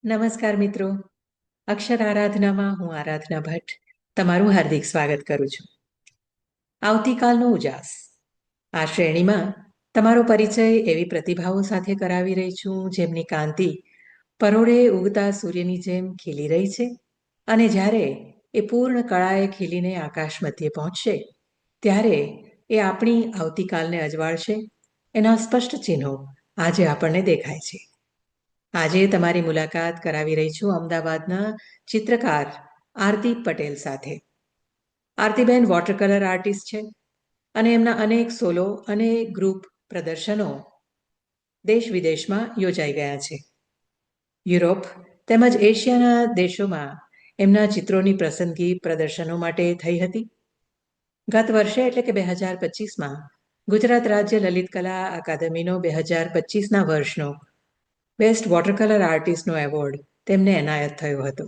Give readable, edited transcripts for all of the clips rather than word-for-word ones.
નમસ્કાર મિત્રો. અક્ષર આરાધનામાં હું આરાધના ભટ્ટ તમારું હાર્દિક સ્વાગત કરું છું. આવતીકાલનો ઉજાસ આ શ્રેણીમાં તમારો પરિચય એવી પ્રતિભાઓ સાથે કરાવી રહી છું જેમની કાંતિ પરોઢે ઉગતા સૂર્યની જેમ ખીલી રહી છે અને જ્યારે એ પૂર્ણ કળાએ ખીલીને આકાશ મધ્યે પહોંચશે ત્યારે એ આપણી આવતીકાલને અજવાળશે. એના સ્પષ્ટ ચિહ્નો આજે આપણને દેખાય છે. આજે તમારી મુલાકાત કરાવી રહી છું અમદાવાદના ચિત્રકાર આરતી પટેલ સાથે. આરતીબેન વોટર કલર આર્ટિસ્ટ છે અને એમના અનેક સોલો અને ગ્રુપ પ્રદર્શનો દેશ વિદેશમાં યોજાઈ ગયા છે. યુરોપ તેમજ એશિયાના દેશોમાં એમના ચિત્રોની પસંદગી પ્રદર્શનો માટે થઈ હતી. ગત વર્ષે એટલે કે 2025માં ગુજરાત રાજ્ય લલિત કલા અકાદમીનો 2025ના વર્ષનો બેસ્ટ વોટર કલર આર્ટિસ્ટનો એવોર્ડ તેમને એનાયત થયો હતો.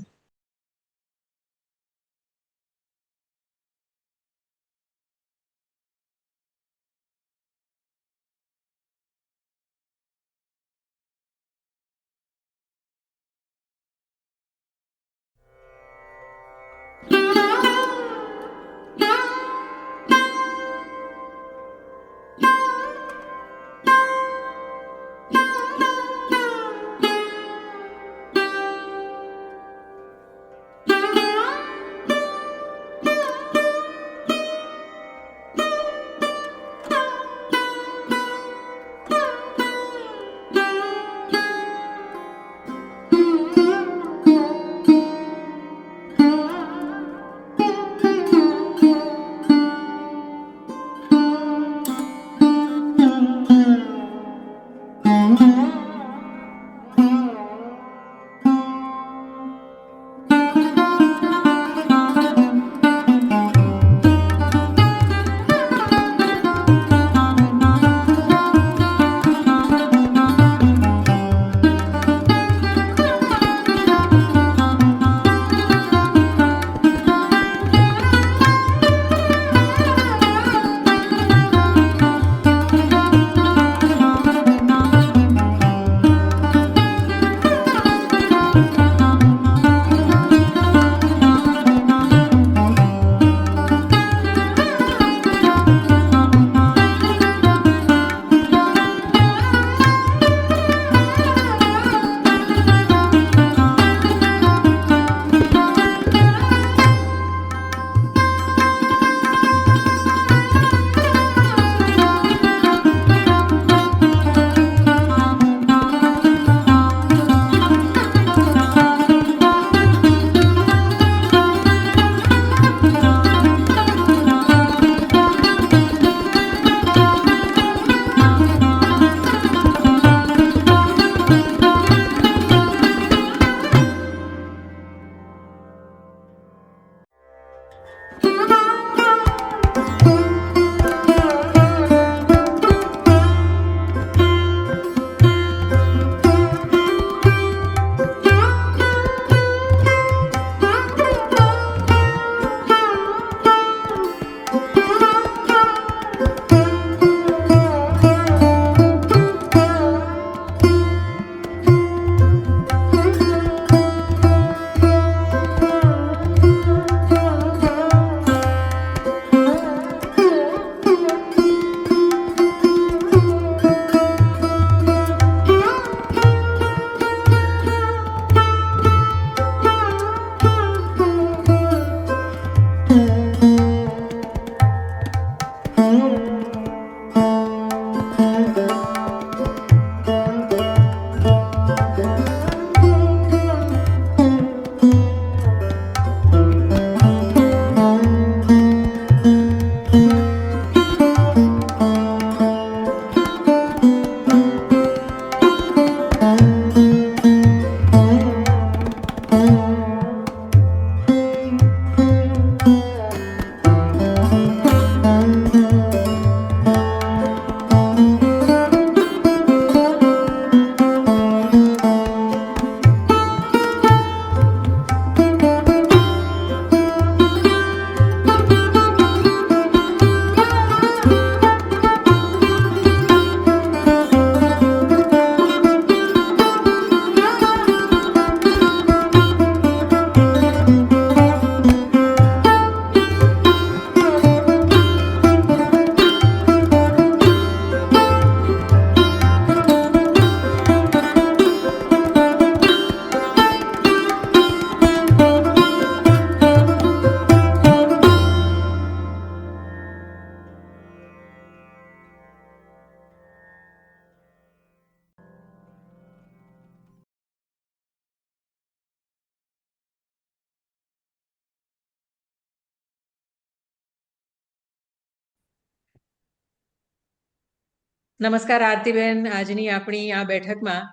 નમસ્કાર આરતીબેન, આજની આપણી આ બેઠકમાં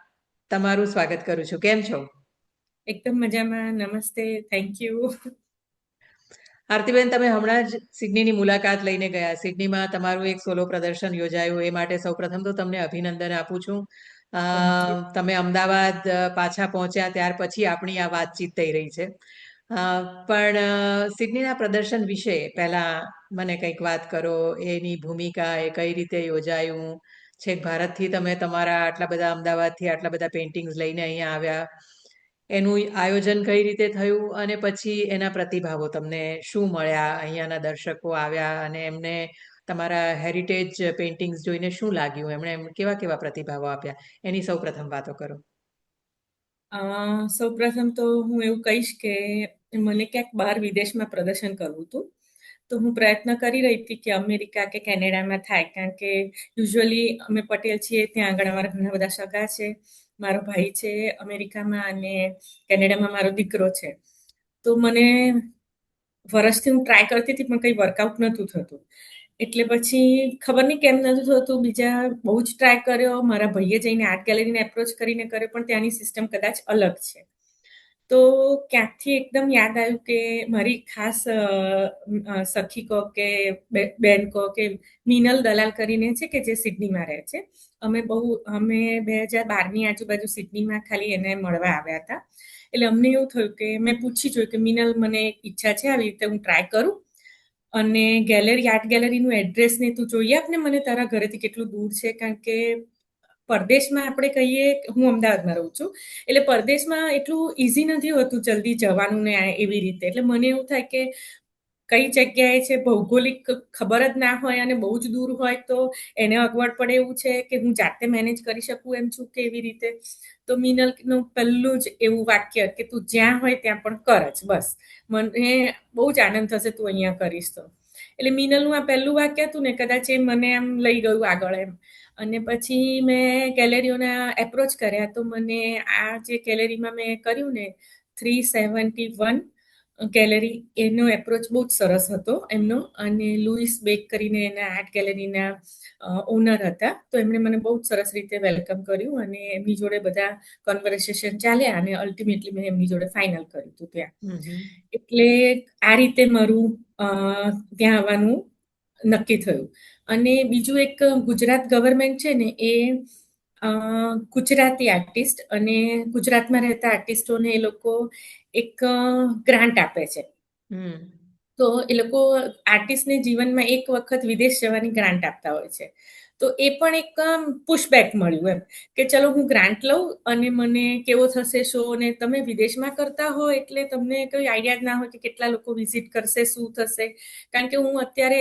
તમારું સ્વાગત કરું છું. કેમ છો? એકદમ મજામાં. નમસ્તે, થેન્ક યુ. આરતીબેન, તમે હમણાં જ સિડનીની મુલાકાત લઈને ગયા. સિડનીમાં તમારું એક સોલો પ્રદર્શન યોજાયું, એ માટે સૌપ્રથમ તો તમને અભિનંદન આપું છું. Thank you. તમે અમદાવાદ પાછા પહોંચ્યા ત્યાર પછી આપણી આ વાતચીત થઈ રહી છે. પણ સિડનીના પ્રદર્શન વિશે પહેલા મને કંઈક વાત કરો. એની ભૂમિકા, એ કઈ રીતે યોજાયું, છેક ભારતથી તમે તમારા આટલા બધા, અમદાવાદથી આટલા બધા પેઇન્ટિંગ્સ લઈને અહીંયા આવ્યા, એનું આયોજન કઈ રીતે થયું, અને પછી એના પ્રતિભાવો તમને શું મળ્યા? અહીંયાના દર્શકો આવ્યા અને એમને તમારા હેરિટેજ પેઇન્ટિંગ્સ જોઈને શું લાગ્યું? એમણે કેવા કેવા પ્રતિભાવો આપ્યા? એની સૌ પ્રથમ વાતો કરો. સૌપ્રથમ તો હું એવું કહીશ કે મને ક્યાંક બહાર વિદેશમાં પ્રદર્શન કરવું હતું. તો હું પ્રયત્ન કરી રહી હતી કે અમેરિકા કે કેનેડામાં થાય, કારણ કે યુઝ્યુઅલી અમે પટેલ છીએ, ત્યાં આગળ અમારા ઘણા બધા સગા છે. મારો ભાઈ છે અમેરિકામાં અને કેનેડામાં મારો દીકરો છે. તો મને વર્ષથી હું ટ્રાય કરતી હતી પણ કંઈ વર્કઆઉટ નહોતું થતું. એટલે પછી ખબર નહીં કેમ નહોતું થતું, બીજા બહુ જ ટ્રાય કર્યો. મારા ભાઈએ જઈને આર્ટ ગેલેરીને એપ્રોચ કરીને કર્યો, પણ ત્યાંની સિસ્ટમ કદાચ અલગ છે. તો ક્યાંકથી એકદમ યાદ આવ્યું કે મારી ખાસ સખી કહો કે બેન કહો કે મિનલ દલાલ કરીને છે, કે જે સિડનીમાં રહે છે. અમે 2012ની આજુબાજુ સિડનીમાં ખાલી એને મળવા આવ્યા હતા. એટલે અમને એવું થયું કે મેં પૂછી જોયું કે મિનલ, મને એક ઈચ્છા છે, આવી રીતે હું ટ્રાય કરું, અને આર્ટ ગેલેરીનું એડ્રેસ ને તું જોઈએ આપને મને, તારા ઘરેથી કેટલું દૂર છે. કારણ કે પરદેશમાં આપણે કહીએ, હું અમદાવાદમાં રહું છું, એટલે પરદેશમાં એટલું ઇઝી નથી હોતું જલ્દી જવાનું ને એવી રીતે. એટલે મને એવું થાય કે કઈ જગ્યાએ છે, ભૌગોલિક ખબર જ ના હોય અને બહુ જ દૂર હોય તો એને અગવડ પડે એવું છે કે હું જાતે મેનેજ કરી શકું એમ છું કે એવી રીતે. તો મિનલનું પહેલું જ એવું વાક્ય કે તું જ્યાં હોય ત્યાં પણ કર જ, બસ, મને બહુ જ આનંદ થશે તું અહીંયા કરીશ તો. એટલે મિનલનું આ પહેલું વાક્ય હતું ને, કદાચ એ મને આમ લઈ ગયું આગળ એમ. અને પછી મેં ગેલેરીઓને એપ્રોચ કર્યા, તો મને આ જે ગેલેરીમાં મેં કર્યું ને, 371 ગેલેરી, એનો એપ્રોચ બહુ જ સરસ હતો એમનો. અને લુઈસ બેક કરીને એના આર્ટ ગેલેરીના ઓનર હતા. તો એમણે મને બહુ જ સરસ રીતે વેલકમ કર્યું અને એમની જોડે બધા કન્વર્સેશન ચાલ્યા અને અલ્ટિમેટલી મેં એમની જોડે ફાઇનલ કર્યું હતું ત્યાં. એટલે આ રીતે મારું ત્યાં આવવાનું નક્કી થયું. અને બીજું એક, ગુજરાત ગવર્મેન્ટ છે ને, એ ગુજરાતી આર્ટિસ્ટ અને ગુજરાતમાં રહેતા આર્ટિસ્ટોને એ લોકો એક ગ્રાન્ટ આપે છે. તો એ લોકો આર્ટિસ્ટને જીવનમાં એક વખત વિદેશ જવાની ગ્રાન્ટ આપતા હોય છે. તો એ પણ એક પુશબેક મળ્યું એમ, કે ચલો હું ગ્રાન્ટ લઉં અને મને કેવો થશે શો. ને તમે વિદેશમાં કરતા હો એટલે તમને કોઈ આઈડિયા જ ના હોય કે કેટલા લોકો વિઝિટ કરશે, શું થશે. કારણ કે હું અત્યારે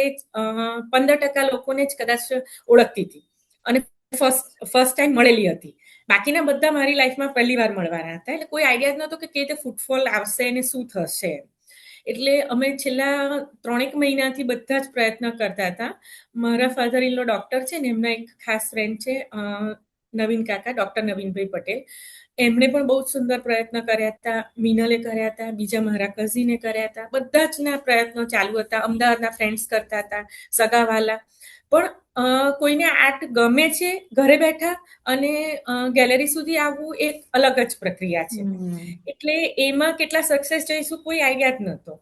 15% લોકોને જ કદાચ ઓળખતી હતી અને ફર્સ્ટ ટાઈમ મળેલી હતી. બાકીના બધા મારી લાઈફમાં પહેલી વાર મળવાના હતા. એટલે કોઈ આઈડિયા જ નહોતો કે કેવી રીતે ફૂટફોલ આવશે અને શું થશે. એટલે અમે છેલ્લા 3 મહિનાથી બધા જ પ્રયત્ન કરતા હતા. મારા ફાધર ઇન લો ડોક્ટર છે ને, એમના એક ખાસ ફ્રેન્ડ છે નવીન કાકા, ડોક્ટર નવીનભાઈ પટેલ. એમણે પણ બહુ જ સુંદર પ્રયત્ન કર્યા હતા, મિનલે કર્યા હતા, બીજા મારા કઝિને કર્યા હતા. બધા જ ના પ્રયત્નો ચાલુ હતા. અમદાવાદના ફ્રેન્ડ્સ કરતા હતા, સગાવાલા. પણ કોઈને આર્ટ ગમે છે ઘરે બેઠા, અને ગેલેરી સુધી આવવું એક અલગ જ પ્રક્રિયા છે. એટલે એમાં કેટલા સક્સેસ જઈશું કોઈ આઈડિયા જ નહોતો.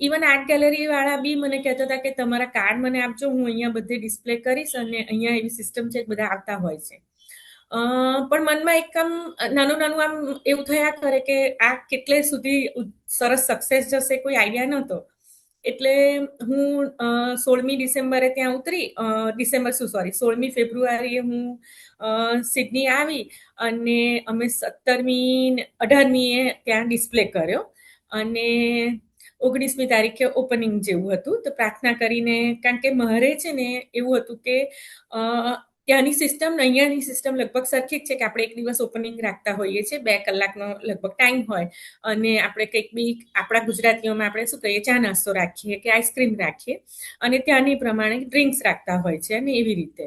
ઇવન આર્ટ ગેલેરી વાળા બી મને કહેતા હતા કે તમારા કાર્ડ મને આપજો, હું અહીંયા બધે ડિસ્પ્લે કરીશ, અને અહીંયા એવી સિસ્ટમ છે કે બધા આવતા હોય છે. પણ મનમાં એક આમ નાનું નાનું આમ એવું થયા કરે કે આ કેટલે સુધી સરસ સક્સેસ જશે કોઈ આઈડિયા નહોતો. એટલે હું 16મી ડિસેમ્બરે ત્યાં ઉતરી, 16મી ફેબ્રુઆરીએ હું સિડની આવી, અને અમે 17મી 18મીએ ત્યાં ડિસ્પ્લે કર્યો, અને 19મી તારીખે ઓપનિંગ જેવું હતું. તો પ્રાર્થના કરીને, કારણ કે મારે છે ને એવું હતું કે ત્યાંની સિસ્ટમ ને અહીંયાની સિસ્ટમ લગભગ સરખી જ છે, કે આપણે એક દિવસ ઓપનિંગ રાખતા હોઈએ છીએ, 2 કલાકનો લગભગ ટાઈમ હોય, અને આપણે કંઈક બી આપણા ગુજરાતીઓમાં આપણે શું કહીએ, ચા નાસ્તો રાખીએ કે આઈસ્ક્રીમ રાખીએ, અને ત્યાંની પ્રમાણે ડ્રિંક્સ રાખતા હોય છે, અને એવી રીતે.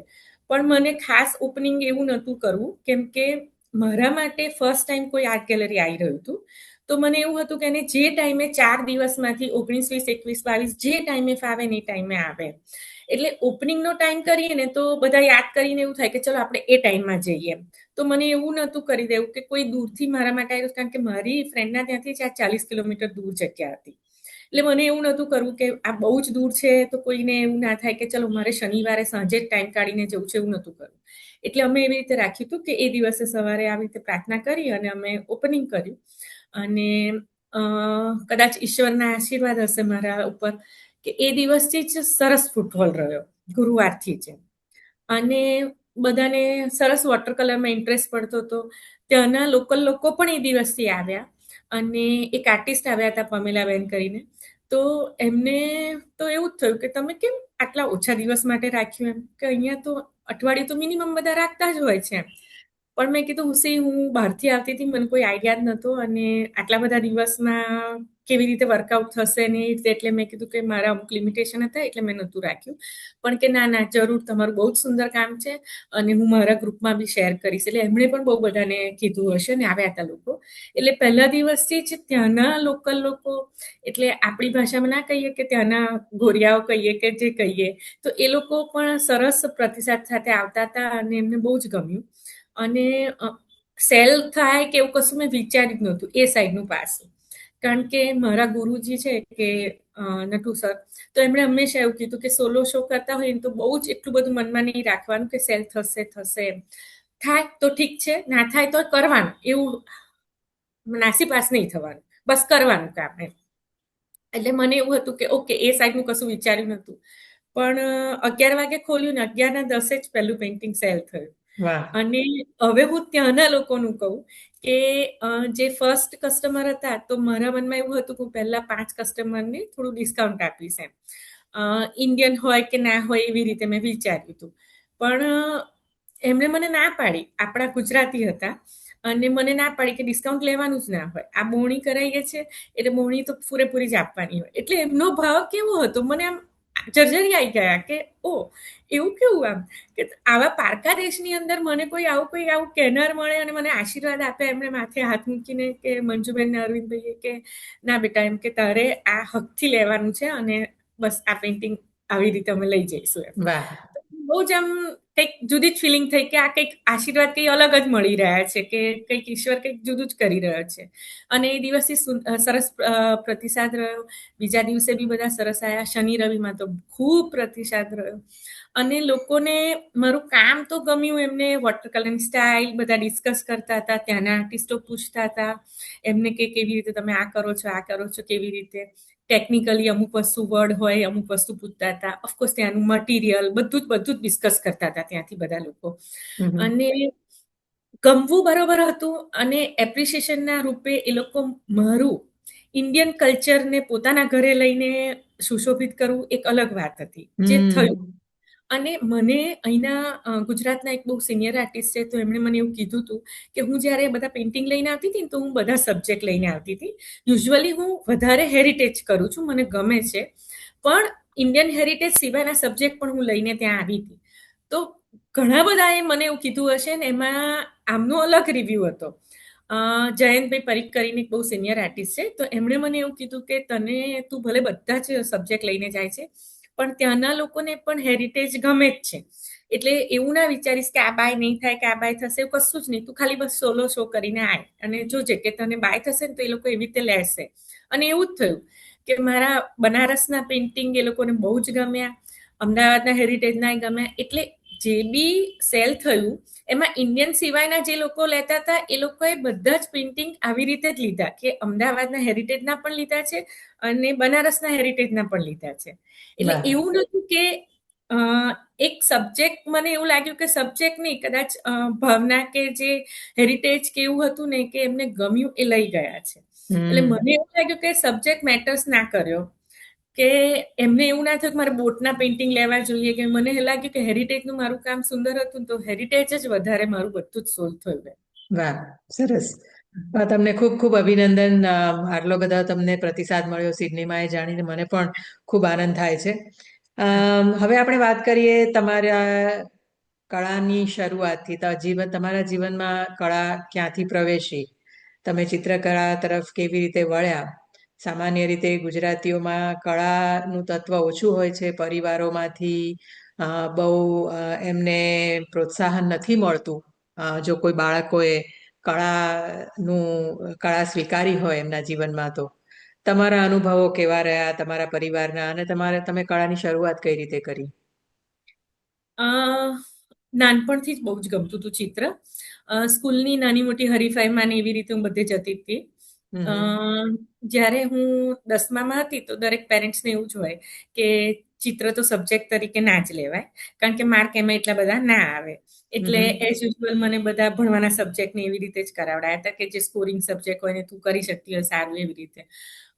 પણ મને ખાસ ઓપનિંગ એવું નહોતું કરવું, કેમ કે મારા માટે ફર્સ્ટ ટાઈમ કોઈ આર્ટ ગેલેરી આવી રહ્યું હતું. તો મને એવું હતું કે એને જે ટાઈમે 4 દિવસમાંથી 19, 20, 21, 22 જે ટાઈમે ફાવે ને એ ટાઈમે આવે. એટલે ઓપનિંગનો ટાઈમ કરીએ ને તો બધા યાદ કરીને એવું થાય કે ચલો આપણે એ ટાઈમમાં જઈએ. તો મને એવું નહોતું કરી દેવું કે કોઈ દૂરથી મારા માટે આવ્યું, કારણ કે મારી ફ્રેન્ડના ત્યાંથી 40 કિલોમીટર દૂર જગ્યા હતી. એટલે મને એવું નહોતું કરવું કે આ બહુ જ દૂર છે તો કોઈને એવું ના થાય કે ચલો મારે શનિવારે સાંજે જ ટાઈમ કાઢીને જવું છે, એવું નહોતું કરવું. એટલે અમે એવી રીતે રાખ્યું હતું કે એ દિવસે સવારે આવી રીતે પ્રાર્થના કરી અને અમે ઓપનિંગ કર્યું. અને કદાચ ઈશ્વરના આશીર્વાદ હશે મારા ઉપર કે એ દિવસથી જ સરસ ફૂટફોલ રહ્યો, ગુરુવારથી જ. અને બધાને સરસ વોટર કલરમાં ઇન્ટરેસ્ટ પડતો હતો. ત્યાંના લોકલ લોકો પણ એ દિવસથી આવ્યા અને એક આર્ટિસ્ટ આવ્યા હતા પમેલાબેન કરીને. તો એમને તો એવું જ થયું કે તમે કેમ આટલા ઓછા દિવસ માટે રાખ્યું, એમ કે અહીંયા તો અઠવાડિયું તો મિનિમમ બધા રાખતા જ હોય છે. પણ મેં કીધું હું બહારથી આવતી હતી, મને કોઈ આઈડિયા જ નહોતો અને આટલા બધા દિવસમાં કેવી રીતે વર્કઆઉટ થશે ને એ રીતે, એટલે મેં કીધું કે મારા અમુક લિમિટેશન હતા એટલે મેં નહોતું રાખ્યું. પણ કે ના જરૂર, તમારું બહુ જ સુંદર કામ છે અને હું મારા ગ્રુપમાં બી શેર કરીશ. એટલે એમણે પણ બહુ બધાને કીધું હશે ને આવ્યા હતા લોકો. એટલે પહેલા દિવસથી જ ત્યાંના લોકલ લોકો, એટલે આપણી ભાષામાં ના કહીએ કે ત્યાંના ગોરિયાઓ કહીએ કે જે કહીએ, તો એ લોકો પણ સરસ પ્રતિસાદ સાથે આવતા હતા અને એમને બહુ જ ગમ્યું. અને સેલ થાય કે એવું કશું મેં વિચાર્યું જ નહોતું એ સાઈડનું પાસ. કારણ કે મારા ગુરુજી છે કે નટુ સર, તો એમણે હંમેશા એવું કીધું કે સોલો શો કરતા હોય તો બહુ જ એટલું બધું મનમાં નહીં રાખવાનું કે સેલ થશે એમ. થાય તો ઠીક છે, ના થાય તો કરવાનું, એવું નાસીપાસ નહીં થવાનું, બસ કરવાનું કામ એમ. એટલે મને એવું હતું કે ઓકે, એ સાઈડનું કશું વિચાર્યું નહોતું. પણ 11 વાગે ખોલ્યું ને 11:10 જ પહેલું પેઇન્ટિંગ સેલ થયું. અને હવે હું ત્યાંના લોકોનું કહું કે જે ફર્સ્ટ કસ્ટમર હતા, તો મારા મનમાં એવું હતું કે પહેલા 5 કસ્ટમરને થોડું ડિસ્કાઉન્ટ આપીશ એમ. ઇન્ડિયન હોય કે ના હોય એવી રીતે મેં વિચાર્યું હતું. પણ એમણે મને ના પાડી, આપણા ગુજરાતી હતા અને મને ના પાડી કે ડિસ્કાઉન્ટ લેવાનું જ ના હોય, આ બોણી કરાઈએ છે એટલે બોણી તો પૂરેપૂરી જ આપવાની હોય. એટલે એમનો ભાવ કેવો હતો, મને આમ જર્જરી આવી ગયા કે ઓ એવું કેવું, આમ કે આવા પારકા દેશની અંદર મને કોઈ આવું કહેનાર મળે અને મને આશીર્વાદ આપે, એમણે માથે હાથ મૂકીને કે મંજુબેન ને અરવિંદભાઈએ કે ના બેટા, એમ કે તારે આ હકથી લેવાનું છે અને બસ આ પેઇન્ટિંગ આવી રીતે અમે લઈ જઈશું એમ. બહુ જ આમ કંઈક જુદી જ ફિલિંગ થઈ કે આ કંઈક આશીર્વાદ કંઈ અલગ જ મળી રહ્યા છે, કે કંઈક ઈશ્વર કંઈક જુદું જ કરી રહ્યો છે. અને એ દિવસથી સરસ પ્રતિસાદ રહ્યો. બીજા દિવસે બી બધા સરસ આવ્યા. શનિ રવિમાં તો ખૂબ પ્રતિસાદ રહ્યો અને લોકોને મારું કામ તો ગમ્યું. એમને વોટર કલરની સ્ટાઇલ બધા ડિસ્કસ કરતા હતા, ત્યાંના આર્ટિસ્ટો પૂછતા હતા એમને કે કેવી રીતે તમે આ કરો છો, કેવી રીતે ટેકનિકલી અમુક વસ્તુ વર્ડ હોય, અમુક વસ્તુ પૂછતા હતા. ઓફકોર્સ ત્યાંનું મટીરિયલ બધું જ ડિસ્કસ કરતા હતા ત્યાંથી બધા લોકો. અને ગમવું બરોબર હતું અને એપ્રિસિએશનના રૂપે એ લોકો મારું ઇન્ડિયન કલ્ચરને પોતાના ઘરે લઈને સુશોભિત કરવું એક અલગ વાત હતી, જે થયું. અને મને અહીંના ગુજરાતના એક બહુ સિનિયર આર્ટિસ્ટ છે, તો એમણે મને એવું કીધું હતું કે હું જ્યારે બધા પેઇન્ટિંગ લઈને આવતી હતી ને, તો હું બધા સબ્જેક્ટ લઈને આવતી હતી. યુઝ્યુઅલી હું વધારે હેરિટેજ કરું છું, મને ગમે છે, પણ ઇન્ડિયન હેરિટેજ સિવાયના સબ્જેક્ટ પણ હું લઈને ત્યાં આવી હતી. તો ઘણા બધાએ મને એવું કીધું હશે ને, એમાં આમનો અલગ રિવ્યૂ હતો. જયંતભાઈ પરીખ કરીને એક બહુ સિનિયર આર્ટિસ્ટ છે, તો એમણે મને એવું કીધું કે તું ભલે બધા જ સબ્જેક્ટ લઈને જાય છે, પણ ત્યાંના લોકોને પણ હેરિટેજ ગમે જ છે. એટલે એવું ના વિચારીશ કે આ બાય નહીં થાય કે આ બાય થશે, એવું કશું જ નહીં. તું ખાલી બસ સોલો શો કરીને આય અને જોજે કે તને બાય થશે ને તો એ લોકો એવી રીતે લેશે. અને એવું જ થયું કે મારા બનારસના પેઇન્ટિંગ એ લોકોને બહુ જ ગમ્યા, અમદાવાદના હેરિટેજના ગમ્યા. એટલે જે બી સેલ થયું એમાં ઇન્ડિયન સિવાયના જે લોકો લેતા હતા, એ લોકોએ બધા જ પેઇન્ટિંગ આવી રીતે જ લીધા કે અમદાવાદના હેરિટેજના પણ લીધા છે અને બનારસના હેરિટેજના પણ લીધા છે. એટલે એવું નથી કે એક સબ્જેક્ટ, મને એવું લાગ્યું કે સબ્જેક્ટ નહીં, કદાચ ભાવના કે જે હેરિટેજ કે એવું હતું ને કે એમને ગમ્યું એ લઈ ગયા છે. એટલે મને એવું લાગ્યું કે સબ્જેક્ટ મેટર્સ ના કર્યો, કે એમને એવું ના થયું કે મારે બોટના પેઇન્ટિંગ લેવા જોઈએ, કે મને લાગ્યું કે હેરિટેજનું મારું કામ સુંદર હતું, તો હેરિટેજ જ વધારે મારું બધું જ સોલ્વ થયું. વાહ, સરસ. તમને ખૂબ ખૂબ અભિનંદન. આટલો બધા તમને પ્રતિસાદ મળ્યો સિડનીમાં, એ જાણીને મને પણ ખૂબ આનંદ થાય છે. હવે આપણે વાત કરીએ તમારા કળાની શરૂઆતથી. તમારા જીવનમાં કળા ક્યાંથી પ્રવેશી, તમે ચિત્રકળા તરફ કેવી રીતે વળ્યા, સામાન્ય રીતે ગુજરાતીઓમાં કળાનું તત્વ ઓછું હોય છે. પરિવારોમાંથી બહુ એમને પ્રોત્સાહન નથી મળતું. જો કોઈ બાળકોએ કળા સ્વીકારી હોય એમના જીવનમાં તો. તમારા અનુભવો કેવા રહ્યા તમારા પરિવારના, અને તમે કળાની શરૂઆત કઈ રીતે કરી? નાનપણથી જ બહુ જ ગમતું હતું ચિત્ર. સ્કૂલની નાની મોટી હરીફાઈમાં ને એવી રીતે હું બધે જતી હતી. જ્યારે હું 10મામાં હતી તો દરેક પેરેન્ટ્સને એવું જ હોય કે ચિત્ર તો સબ્જેક્ટ તરીકે ના જ લેવાય, કારણ કે માર્ક એમાં એટલા બધા ના આવે. એટલે એઝ યુઝ્યુઅલ મને બધા ભણવાના સબ્જેક્ટને એવી રીતે જ કરાવડાયા હતા કે જે સ્કોરિંગ સબ્જેક્ટ હોય ને તું કરી શકતી હોય સારું એવી રીતે.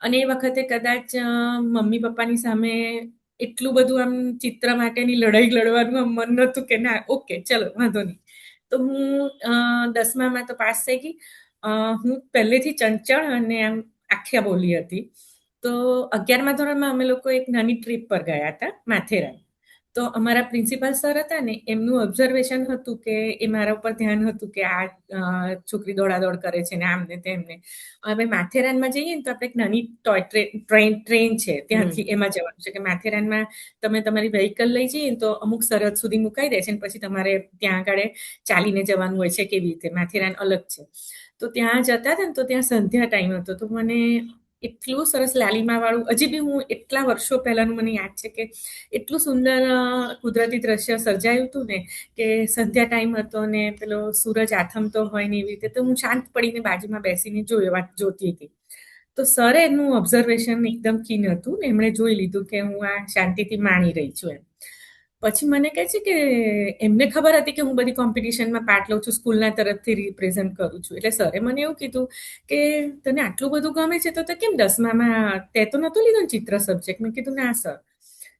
અને એ વખતે કદાચ મમ્મી પપ્પાની સામે એટલું બધું આમ ચિત્ર માટેની લડાઈ લડવાનું આમ મન નહોતું કે ના ઓકે ચલો વાંધો નહીં. તો હું 10મામાં તો પાસ થઈ ગઈ. હું પહેલેથી ચંચળ અને આમ આખ્યા બોલી હતી. તો 11મા ધોરણમાં અમે લોકો એક નાની ટ્રીપ પર ગયા હતા માથેરાન. તો અમારા પ્રિન્સિપાલ સર હતા ને, એમનું ઓબ્ઝર્વેશન હતું કે એ મારા ઉપર ધ્યાન હતું કે આ છોકરી દોડાદોડ કરે છે ને આમ ને તેમને. હવે માથેરાનમાં જઈએ ને તો આપણે એક નાની ટોય ટ્રેન છે, ત્યાંથી એમાં જવાનું છે કે માથેરાનમાં તમે તમારી વ્હીકલ લઈ જઈએ તો અમુક સરહદ સુધી મુકાઈ દે છે અને પછી તમારે ત્યાં આગળ ચાલીને જવાનું હોય છે. કેવી રીતે માથેરાન અલગ છે. તો ત્યાં જતા હતા ને તો ત્યાં સંધ્યા ટાઈમ હતો. તો મને એટલું સરસ લાલીમા વાળું, હજી બી હું એટલા વર્ષો પહેલાનું મને યાદ છે કે એટલું સુંદર કુદરતી દ્રશ્ય સર્જાયું હતું ને કે સંધ્યા ટાઈમ હતો ને પેલો સૂરજ આથમતો હોય ને એવી રીતે. તો હું શાંત પડીને બાજુમાં બેસીને જોતી હતી. તો સરે એનું ઓબ્ઝર્વેશન એકદમ કીન હતું ને એમણે જોઈ લીધું કે હું આ શાંતિથી માણી રહી છું એમ. પછી મને કહે છે કે એમને ખબર હતી કે હું બધી કોમ્પિટિશનમાં પાર્ટ લઉં છું, સ્કૂલના તરફથી રિપ્રેઝન્ટ કરું છું. એટલે સરે મને એવું કીધું કે તને આટલું બધું ગમે છે તો કેમ 10મામાં તે તો નહોતું લીધું ચિત્ર સબ્જેક્ટ? મેં કીધું ના સર.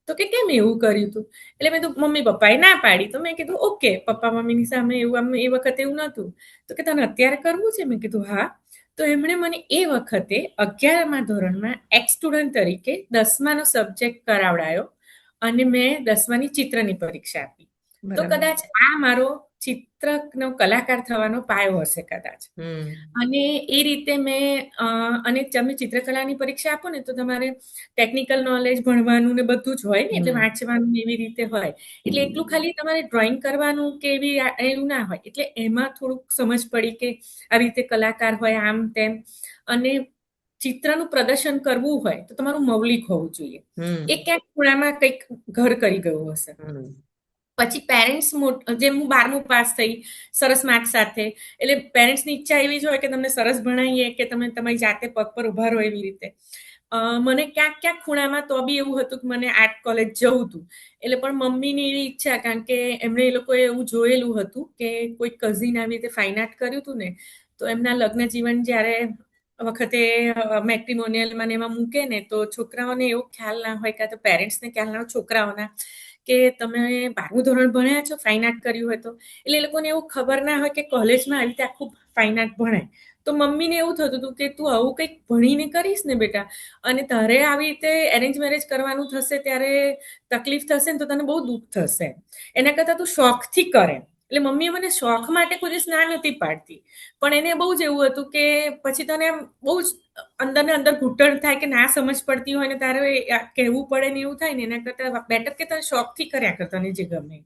તો કે કેમ એવું કર્યું હતું? એટલે મેં તો મમ્મી પપ્પાએ ના પાડી. તો મેં કીધું ઓકે, પપ્પા મમ્મીની સામે એવું આમ એ વખતે એવું નહોતું. તો કે તને અત્યારે કરવું છે? મેં કીધું હા. તો એમણે મને એ વખતે 11મા ધોરણમાં એક્સ સ્ટુડન્ટ તરીકે 10માનો સબ્જેક્ટ કરાવડાયો અને મેં 10માની ચિત્રની પરીક્ષા આપી. તો કદાચ આ મારો ચિત્રનો કલાકાર થવાનો પાયો હશે કદાચ. અને એ રીતે મેં અને તમે ચિત્રકલાની પરીક્ષા આપો ને તો તમારે ટેકનિકલ નોલેજ ભણવાનું ને બધું જ હોય ને, એટલે વાંચવાનું એવી રીતે હોય. એટલે એટલું ખાલી તમારે ડ્રોઈંગ કરવાનું કે એવું ના હોય. એટલે એમાં થોડુંક સમજ પડી કે આવી રીતે કલાકાર હોય આમ તેમ. અને ચિત્રનું પ્રદર્શન કરવું હોય તો તમારું મૌલિક હોવું જોઈએ. એ ક્યાંક ખૂણામાં કંઈક ઘર કરી ગયું હશે. પછી પેરેન્ટ્સ, જેમ હું 12મું પાસ થઈ સરસ માર્ક સાથે, એટલે પેરેન્ટ્સની ઈચ્છા એવી જ હોય કે તમને સરસ ભણાવીએ કે તમે તમારી જાતે પગ પર ઉભા રહો એવી રીતે. મને ક્યાંક ખૂણામાં તો બી એવું હતું કે મને આર્ટ કોલેજ જવું હતું. એટલે પણ મમ્મીની એવી ઈચ્છા, કારણ કે એમણે એ લોકોએ એવું જોયેલું હતું કે કોઈ કઝિન આવી રીતે ફાઇન આર્ટ કર્યું હતું ને, તો એમના લગ્ન જીવન જ્યારે વખતે મેટ્રિમોનિયલમાં એમાં મૂકે ને તો છોકરાઓને એવો ખ્યાલ ના હોય, કાં તો પેરેન્ટ્સને ખ્યાલ ના હોય છોકરાઓના કે તમે 12મું ધોરણ ભણ્યા છો, ફાઇન આર્ટ કર્યું હોય તો. એટલે એ લોકોને એવું ખબર ના હોય કે કોલેજમાં આવી રીતે આખું ફાઇન આર્ટ ભણાય. તો મમ્મીને એવું થતું હતું કે તું આવું કંઈક ભણીને કરીશ ને બેટા, અને તારે આવી રીતે એરેન્જ મેરેજ કરવાનું થશે ત્યારે તકલીફ થશે ને તો તને બહુ દુઃખ થશે. એના કરતાં તું શોખથી કરે. એટલે મમ્મીએ મને શોખ માટે કોઈ દિવસ ના નથી પાડતી. પણ એને બહુ જ એવું હતું કે પછી તને બહુ જ અંદર ને અંદર ઘૂંટણ થાય કે ના સમજ પડતી હોય ને તારે કહેવું પડે ને એવું થાય ને, એના કરતાં બેટર કે તને શોખથી કર્યા કર, તને જે ગમે.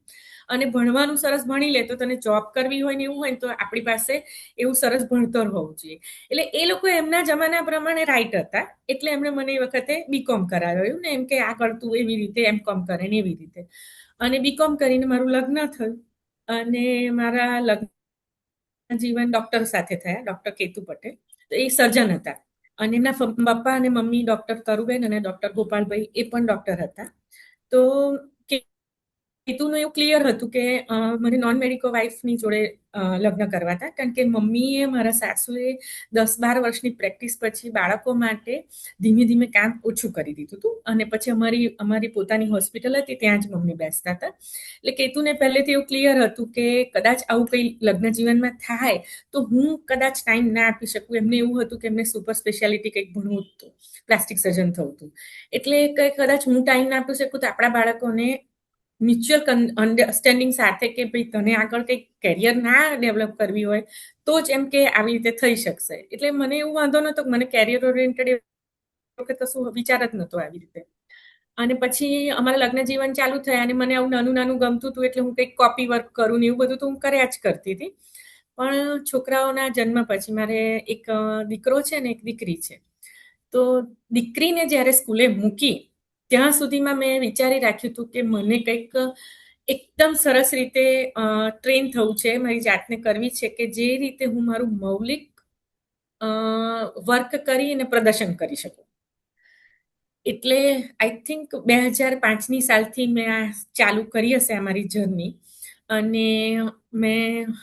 અને ભણવાનું સરસ ભણી લે તો તને જોબ કરવી હોય ને એવું હોય ને તો આપણી પાસે એવું સરસ ભણતર હોવું જોઈએ. એટલે એ લોકો એમના જમાના પ્રમાણે રાઈટ હતા. એટલે એમણે મને એ વખતે બીકોમ કરાવ્યું ને એમ કે આગળ તું એવી રીતે એમકોમ કરે ને એવી રીતે. અને બીકોમ કરીને મારું લગ્ન થયું. અને મારા લગ્ન જીવન ડોક્ટર સાથે થયા, ડોક્ટર કેતુ પટેલ. તો એ સર્જન હતા. અને એમના પપ્પા અને મમ્મી ડોક્ટર તરુબેન અને ડોક્ટર ગોપાલભાઈ એ પણ ડોક્ટર હતા. તો કેતુનું એવું ક્લિયર હતું કે મને નોન મેડિકો વાઇફની જોડે લગ્ન કરવા હતા, કારણ કે મમ્મીએ, મારા સાસુએ 10-12 વર્ષની પ્રેક્ટિસ પછી બાળકો માટે ધીમે ધીમે કામ ઓછું કરી દીધું હતું. અને પછી અમારી પોતાની હોસ્પિટલ હતી, ત્યાં જ મમ્મી બેસતા હતા. એટલે કેતુને પહેલેથી એવું ક્લિયર હતું કે કદાચ આવું કંઈ લગ્ન જીવનમાં થાય તો હું કદાચ ટાઈમ ના આપી શકું. એમને એવું હતું કે એમને સુપર સ્પેશિયાલિટી કંઈક ભણવું હતું, પ્લાસ્ટિક સર્જન થવું હતું. એટલે કદાચ હું ટાઈમ ના આપી શકું તો આપણા બાળકોને મ્યુચ્યુઅલ અન્ડરસ્ટેન્ડિંગ સાથે કે ભાઈ તને આગળ કંઈક કેરિયર ના ડેવલપ કરવી હોય તો જ એમ કે આવી રીતે થઈ શકશે. એટલે મને એવું વાંધો નહોતો કે મને કેરિયર ઓરિએન્ટેડ વખત કશું વિચાર જ નહોતો આવી રીતે. અને પછી અમારા લગ્ન જીવન ચાલુ થયા અને મને આવું નાનું નાનું ગમતું હતું, એટલે હું કંઈક કોપી વર્ક કરું ને એવું બધું તો હું કર્યા જ કરતી હતી. પણ છોકરાઓના જન્મ પછી મારે એક દીકરો છે ને એક દીકરી છે. તો દીકરીને જ્યારે સ્કૂલે મૂકી ત્યાં સુધીમાં મેં વિચારી રાખ્યું હતું કે મને કંઈક એકદમ સરસ રીતે ટ્રેન થવું છે, મારી જાતને કરવી છે કે જે રીતે હું મારું મૌલિક વર્ક કરી અને પ્રદર્શન કરી શકું. એટલે આઈ થિંક 2005ની સાલથી મેં આ ચાલુ કરી હશે અમારી જર્ની. અને મેં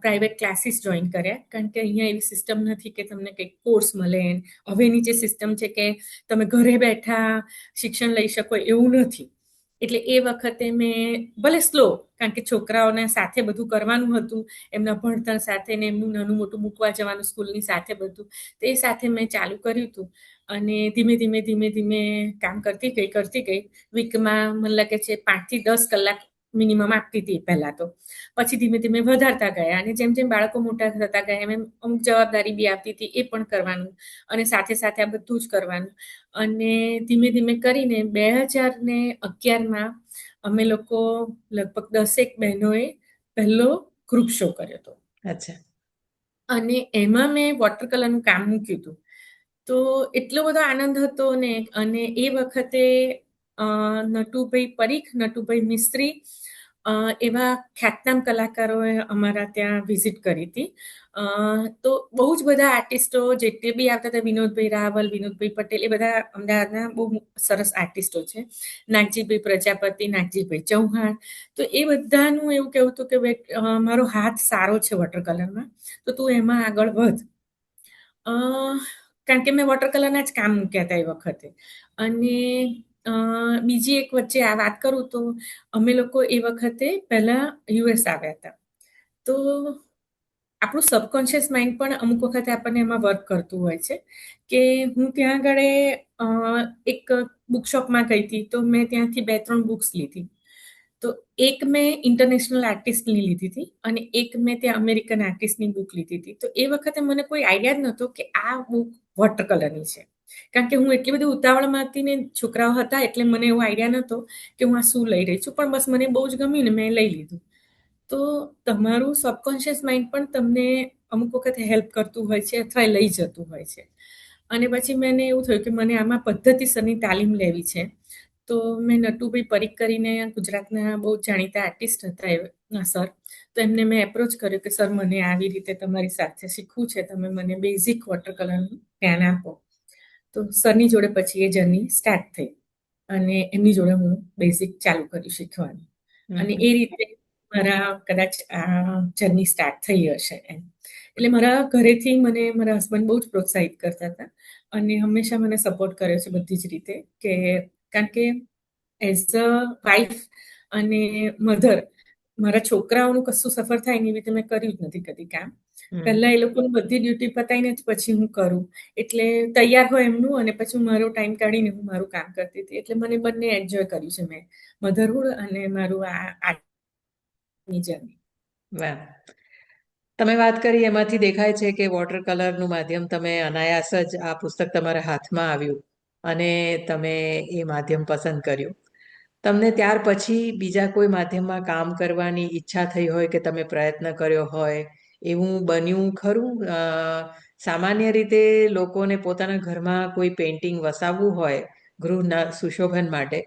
પ્રાઇવેટ ક્લાસીસ જોઈન કર્યા, કારણ કે અહીંયા એવી સિસ્ટમ નથી કે તમને કંઈક કોર્સ મળે. હવેની જે સિસ્ટમ છે કે તમે ઘરે બેઠા શિક્ષણ લઈ શકો એવું નથી. એટલે એ વખતે મેં ભલે સ્લો, કારણ કે છોકરાઓને સાથે બધું કરવાનું હતું, એમના ભણતર સાથે ને એમનું નાનું મોટું મૂકવા જવાનું સ્કૂલની સાથે બધું, તે સાથે મેં ચાલુ કર્યું હતું. અને ધીમે ધીમે કામ કરતી ગઈ. વીકમાં મને લાગે છે 5 થી 10 કલાક મિનિમમ આપતી હતી પહેલા તો. પછી ધીમે ધીમે વધારતા ગયા અને જેમ જેમ બાળકો મોટા થતા ગયા એમ અમુક જવાબદારી બી આવતી હતી, એ પણ કરવાનું અને સાથે સાથે આ બધું જ કરવાનું. અને ધીમે ધીમે કરીને 2011માં અમે લોકો લગભગ 10 બહેનોએ પહેલો ગ્રુપ શો કર્યો હતો. અચ્છા. અને એમાં મેં વોટર કલરનું કામ મૂક્યું હતું. તો એટલો બધો આનંદ હતો ને. અને એ વખતે નટુભાઈ પરીખ, નટુભાઈ મિસ્ત્રી એવા ખ્યાતનામ કલાકારોએ અમારા ત્યાં વિઝિટ કરી હતી. તો બહુ જ બધા આર્ટિસ્ટો જેટલે બી આવતા હતા, વિનોદભાઈ રાવલ, વિનોદભાઈ પટેલ, એ બધા અમદાવાદના બહુ સરસ આર્ટિસ્ટો છે. નાગજીભાઈ પ્રજાપતિ, નાગજીભાઈ ચૌહાણ. તો એ બધાનું એવું કહેવું હતું કે મારો હાથ સારો છે વોટર કલરમાં, તો તું એમાં આગળ વધ. કારણ કે મેં વોટર કલરના જ કામ મૂક્યા હતા એ વખતે. અને બીજી એક વચ્ચે આ વાત કરું તો અમે લોકો એ વખતે પહેલા યુએસ આવ્યા હતા. તો આપણું સબકોન્શિયસ માઇન્ડ પણ અમુક વખતે આપણને એમાં વર્ક કરતું હોય છે કે હું ત્યાં આગળ એક બુકશોપમાં ગઈ હતી, તો મેં ત્યાંથી 2-3 બુક્સ લીધી. તો એક મેં ઇન્ટરનેશનલ આર્ટિસ્ટની લીધી હતી અને એક મેં ત્યાં અમેરિકન આર્ટિસ્ટની બુક લીધી હતી. તો એ વખતે મને કોઈ આઈડિયા જ નહોતો કે આ બુક વોટર કલરની છે, કારણ કે હું એટલી બધી ઉતાવળમાં હતી ને છોકરાઓ હતા, એટલે મને એવો આઈડિયા નહોતો કે હું આ શું લઈ રહી છું. પણ બસ મને બહુ જ ગમ્યું ને મેં લઈ લીધું. તો તમારું સબકોન્શિયસ માઇન્ડ પણ તમને અમુક વખતે હેલ્પ કરતું હોય છે અથવા લઈ જતું હોય છે. અને પછી મને એવું થયું કે મને આમાં પદ્ધતિસરની તાલીમ લેવી છે. તો મેં નટુભાઈ પરીખ કરીને ગુજરાતના બહુ જાણીતા આર્ટિસ્ટ હતા સર, તો એમને મેં એપ્રોચ કર્યો કે સર મને આવી રીતે તમારી સાથે શીખવું છે, તમે મને બેઝિક વોટર કલરનું જ્ઞાન આપો. તો સરની જોડે પછી એ જર્ની સ્ટાર્ટ થઈ અને એમની જોડે હું બેઝિક ચાલુ કર્યું શીખવાનું. અને એ રીતે મારા કદાચ આ જર્ની સ્ટાર્ટ થઈ હશે એમ. એટલે મારા ઘરેથી મને મારા હસબન્ડ બહુ જ પ્રોત્સાહિત કરતા હતા અને હંમેશા મને સપોર્ટ કર્યો છે બધી જ રીતે. કે કારણ કે એઝ અ વાઈફ અને મધર મારા છોકરાઓનું કશું સફર થાય ને એવી રીતે મેં કર્યું જ નથી કદી કામ. પહેલા એ લોકોની બધી ડ્યુટી પતાવીને જ પછી હું કરું. એટલે તૈયાર હોય એમનું અને પછી મારો ટાઈમ કાઢીને હું મારું કામ કરતી હતી. એટલે મને બંને એન્જોય કર્યું છે મેં, મધરહુડ અને મારું આ જર્ની. વાહ. તમે વાત કરી એમાંથી દેખાય છે કે વોટર કલરનું માધ્યમ તમે અનાયાસ જ આ પુસ્તક તમારા હાથમાં આવ્યું અને તમે એ માધ્યમ પસંદ કર્યું. તમને ત્યાર પછી બીજા કોઈ માધ્યમમાં કામ કરવાની ઈચ્છા થઈ હોય કે તમે પ્રયત્ન કર્યો હોય એવું બન્યું ખરું? સામાન્ય રીતે લોકોને પોતાના ઘરમાં કોઈ પેઇન્ટિંગ વસાવવું હોય ગૃહના સુશોભન માટે,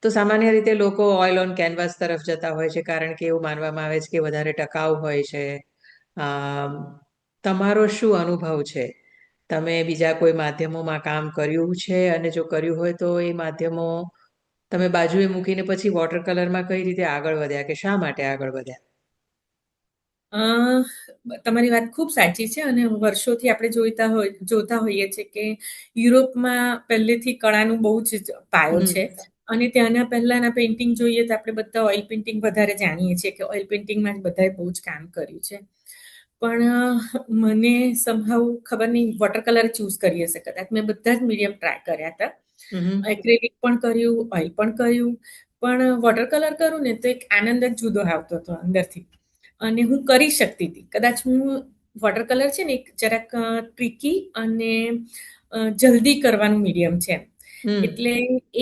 તો સામાન્ય રીતે લોકો ઓઇલ ઓન કેનવાસ તરફ જતા હોય છે, કારણ કે એવું માનવામાં આવે છે કે વધારે ટકાઉ હોય છે. તમારો શું અનુભવ છે? તમે બીજા કોઈ માધ્યમોમાં કામ કર્યું છે? અને જો કર્યું હોય તો એ માધ્યમો તમે બાજુએ મૂકીને પછી વોટર કલરમાં કઈ રીતે આગળ વધ્યા કે શા માટે આગળ વધ્યા? તમારી વાત ખૂબ સાચી છે અને વર્ષોથી આપણે જોતા હોઈએ છીએ કે યુરોપમાં પહેલેથી કળાનું બહુ જ પાયો છે. અને ત્યાંના પહેલાના પેઇન્ટિંગ જોઈએ તો આપણે બધા ઓઇલ પેઇન્ટિંગ વધારે જાણીએ છીએ કે ઓઇલ પેઇન્ટિંગમાં જ બધાએ બહુ જ કામ કર્યું છે. પણ મને સમહાવ ખબર નહીં વોટર કલર ચૂઝ કરી હશે કદાચ. મેં બધા જ મીડિયમ ટ્રાય કર્યા હતા. એક્રેલિક પણ કર્યું, ઓઇલ પણ કર્યું, પણ વોટર કલર કરું ને તો એક આનંદ જ જુદો આવતો હતો અંદરથી અને હું કરી શકતી હતી. કદાચ હું વોટર કલર છે ને એક જરાક ટ્રિકી અને જલ્દી કરવાનું મીડિયમ છે. હમ એટલે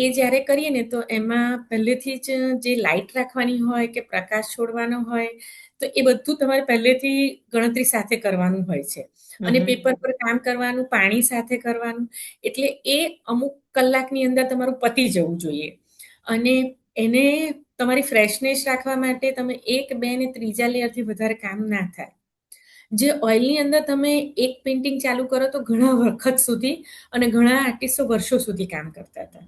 એ જ્યારે કરીએ ને તો એમાં પહેલેથી જ જે લાઈટ રાખવાની હોય કે પ્રકાશ છોડવાનો હોય તો એ બધું તમારે પહેલેથી ગણતરી સાથે કરવાનું હોય છે. અને હમ પેપર પર કામ કરવાનું, પાણી સાથે કરવાનું, એટલે એ અમુક કલાકની અંદર તમારું પતી જવું જોઈએ. અને એને તમારી ફ્રેશનેસ રાખવા માટે તમે 1, 2 ને ત્રીજા લેયરથી વધારે કામ ના થાય. જે ઓઇલની અંદર તમે એક પેઇન્ટિંગ ચાલુ કરો તો ઘણા વખત સુધી અને ઘણા આર્ટિસ્ટો વર્ષો સુધી કામ કરતા હતા.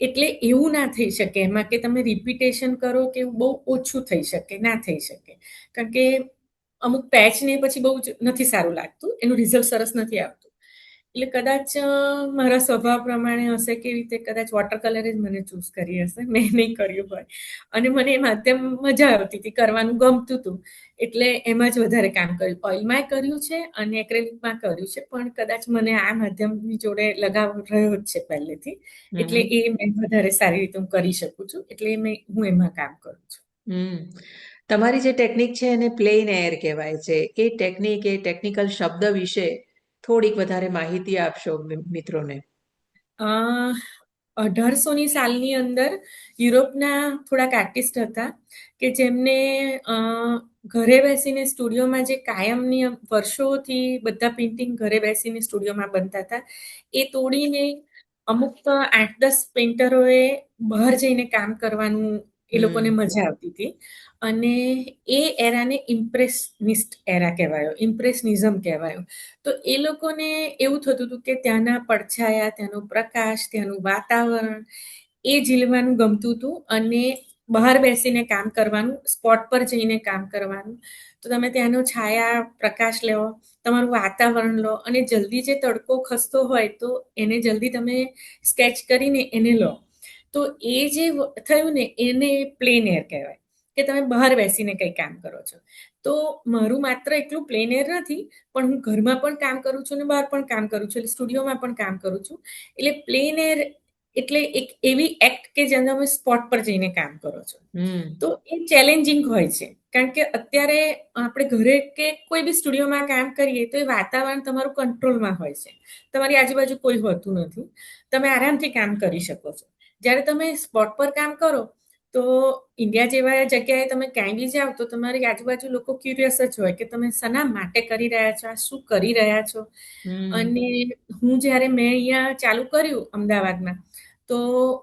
એટલે એવું ના થઈ શકે એમાં કે તમે રિપીટેશન કરો કે એવું બહુ ઓછું થઈ શકે, ના થઈ શકે. કારણ કે અમુક પેચને પછી બહુ જ નથી સારું લાગતું, એનું રિઝલ્ટ સરસ નથી આવતું. એટલે કદાચ મારા સ્વભાવ પ્રમાણે હશે કે રીતે કદાચ વોટર કલર જ મને ચૂઝ કરી હશે, મેં નહીં કર્યું હોય. અને મને એ માધ્યમ મજા આવતી હતી, કરવાનું ગમતું હતું. એટલે એમાં જ વધારે કામ કર્યું. ઓઇલમાં કર્યું છે અને એક્રેલિકમાં કર્યું છે, પણ કદાચ મને આ માધ્યમની જોડે લગાવ રહ્યો જ છે પહેલેથી. એટલે હમ એ મેં વધારે સારી રીતે હું કરી શકું છું. એટલે હું એમાં કામ કરું છું. હમ તમારી જે ટેકનિક છે એને પ્લેન એર કહેવાય છે. એ ટેકનિક, એ ટેકનિકલ શબ્દ વિશે થોડીક વધારે માહિતી આપશો મિત્રોને. 1800ની સાલની અંદર યુરોપના થોડાક આર્ટિસ્ટ હતા કે જેમને ઘરે બેસીને સ્ટુડિયોમાં જે કાયમની વર્ષોથી બધા પેઇન્ટિંગ ઘરે બેસીને સ્ટુડિયોમાં બનતા હતા, એ તોડીને અમુક 8-10 પેઇન્ટરોએ બહાર જઈને કામ કરવાનું એ લોકોને હમ મજા આવતી હતી. અને એ એરાને ઇમ્પ્રેશનિસ્ટ એરા કહેવાયો, ઇમ્પ્રેશનિઝમ કહેવાયો. તો એ લોકોને એવું થતું હતું કે ત્યાંના પડછાયા, ત્યાંનો પ્રકાશ, ત્યાંનું વાતાવરણ એ ઝીલવાનું ગમતું હતું. અને બહાર બેસીને કામ કરવાનું, સ્પોટ પર જઈને કામ કરવાનું. તો તમે ત્યાંનો છાયા પ્રકાશ લેવો, તમારું વાતાવરણ લો અને જલ્દી જે તડકો ખસતો હોય તો એને જલ્દી તમે સ્કેચ કરીને એને લો. તો એ જે થયું ને એને પ્લેન એર કહેવાય કે તમે બહાર બેસીને કંઈ કામ કરો છો. તો મારું માત્ર એટલું પ્લેન એર નથી, પણ હું ઘરમાં પણ કામ કરું છું અને બહાર પણ કામ કરું છું, એટલે સ્ટુડિયોમાં પણ કામ કરું છું. એટલે પ્લેન એર એટલે એક એવી એક્ટ કે જેને તમે સ્પોટ પર જઈને કામ કરો છો. હમ તો એ ચેલેન્જિંગ હોય છે. કારણ કે અત્યારે આપણે ઘરે કે કોઈ બી સ્ટુડિયોમાં કામ કરીએ તો એ વાતાવરણ તમારું કંટ્રોલમાં હોય છે. તમારી આજુબાજુ કોઈ હોતું નથી. તમે આરામથી કામ કરી શકો છો. જ્યારે તમે સ્પોટ પર કામ કરો તો ઇન્ડિયા જેવા જગ્યાએ તમે ક્યાંય બી જાઓ તો તમારી આજુબાજુ લોકો ક્યુરિયસ જ હોય કે તમે શેના માટે કરી રહ્યા છો, આ શું કરી રહ્યા છો. હમ અને મેં અહીંયા ચાલુ કર્યું અમદાવાદમાં, તો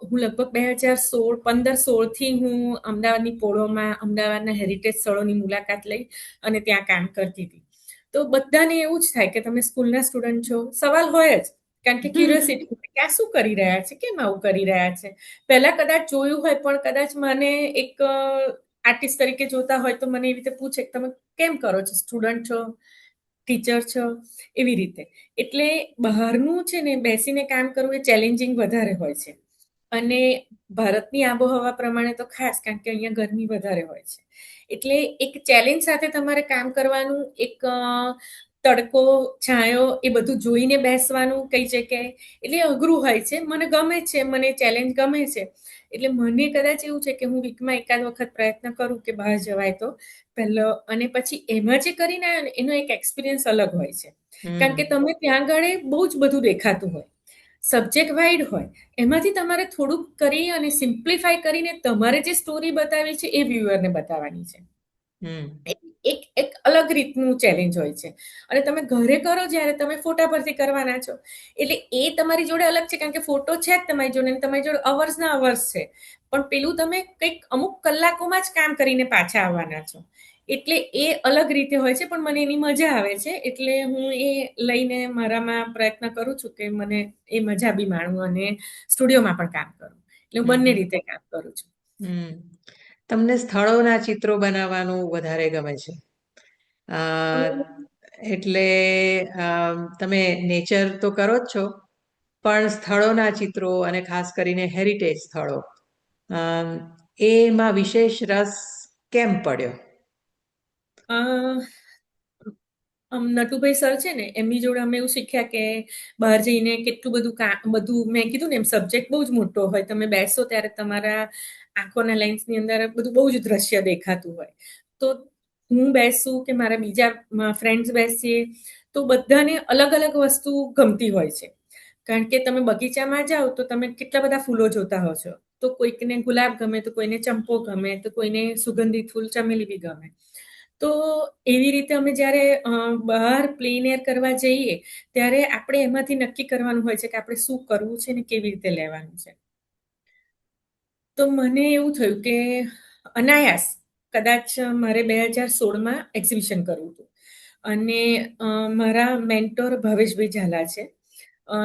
હું લગભગ 2015-16થી હું અમદાવાદની પોળોમાં અમદાવાદના હેરિટેજ સ્થળોની મુલાકાત લઈ અને ત્યાં કામ કરતી હતી. તો બધાને એવું જ થાય કે તમે સ્કૂલના સ્ટુડન્ટ છો, સવાલ હોય જ. કારણ કે ક્યુરિયોસિટી કે આ શું કરી રહ્યા છે, કેમ આવું કરી રહ્યા છે. પહેલા કદાચ જોયું હોય, પણ કદાચ મને એક આર્ટિસ્ટ તરીકે જોતા હોય તો મને એવી રીતે પૂછે કે તમે કેમ કરો છો, સ્ટુડન્ટ છો, ટીચર છો, એવી રીતે. એટલે બહારનું છે ને બેસીને કામ કરવું એ ચેલેન્જિંગ વધારે હોય છે. અને ભારતની આબોહવા પ્રમાણે તો ખાસ, કારણ કે અહીંયા ગરમી વધારે હોય છે. એટલે એક ચેલેન્જ સાથે તમારે કામ કરવાનું, એક તડકો, છાંયો એ બધું જોઈને બેસવાનું કઈ જગ્યાએ, એટલે અઘરું હોય છે. મને ગમે છે, મને ચેલેન્જ ગમે છે. એટલે મને કદાચ એવું છે કે હું વીકમાં એકાદ વખત પ્રયત્ન કરું કે બહાર જવાય તો પહેલો. અને પછી એમાં જે કરીને આવ્યો ને એનો એક એક્સપિરિયન્સ અલગ હોય છે. કારણ કે હમ તમે ત્યાં આગળ બહુ જ બધું દેખાતું હોય, સબ્જેક્ટ વાઇડ હોય, એમાંથી તમારે થોડુંક કરી અને સિમ્પ્લિફાય કરીને તમારે જે સ્ટોરી બતાવી છે એ વ્યુઅરને બતાવવાની છે. હમ એક એક અલગ રીતનું ચેલેન્જ હોય છે. અને તમે ઘરે કરો જ્યારે તમે ફોટા પરથી કરવાના છો, એટલે એ તમારી જોડે અલગ છે. કારણ કે ફોટો છે જ તમારી જોડે, તમારી જોડે અવર્સના અવર્સ છે. પણ પેલું તમે કંઈક અમુક કલાકોમાં જ કામ કરીને પાછા આવવાના છો. એટલે એ અલગ રીતે હોય છે, પણ મને એની મજા આવે છે. એટલે હું એ લઈને મારામાં પ્રયત્ન કરું છું કે મને એ મજા બી માણું અને સ્ટુડિયોમાં પણ કામ કરું. એટલે હું બંને હમ રીતે કામ કરું છું. હમ તમને સ્થળોના ચિત્રો બનાવવાનું વધારે ગમે છે. અ, એટલે તમે નેચર તો કરો જ છો, પણ સ્થળોના ચિત્રો અને ખાસ કરીને હેરિટેજ સ્થળો, એમાં વિશેષ રસ કેમ પડ્યો? નટુભાઈ સર છે ને, એમની જોડે અમે એવું શીખ્યા કે બહાર જઈને કેટલું બધું મેં કીધું ને એમ, સબ્જેક્ટ બહુ જ મોટો હોય. તમે બેસો ત્યારે તમારા આંખોના લેન્સની અંદર બધું બહુ જ દ્રશ્ય દેખાતું હોય. તો હું બેસું કે મારા બીજા ફ્રેન્ડ્સ બેસીએ તો બધાને અલગ અલગ વસ્તુ ગમતી હોય છે. કારણ કે તમે બગીચામાં જાઓ તો તમે કેટલા બધા ફૂલો જોતા હો છો. તો કોઈકને ગુલાબ ગમે, તો કોઈને ચંપો ગમે, તો કોઈને સુગંધિત ફૂલ ચમેલી બી ગમે. તો એવી રીતે અમે જ્યારે બહાર પ્લેન એર કરવા જઈએ ત્યારે આપણે એમાંથી નક્કી કરવાનું હોય છે કે આપણે શું કરવું છે ને કેવી રીતે લેવાનું છે. તો મને એવું થયું કે અનાયાસ કદાચ મારે 2016માં એક્ઝિબિશન કરવું હતું અને મારા મેન્ટોર ભાવેશભાઈ ઝાલા છે.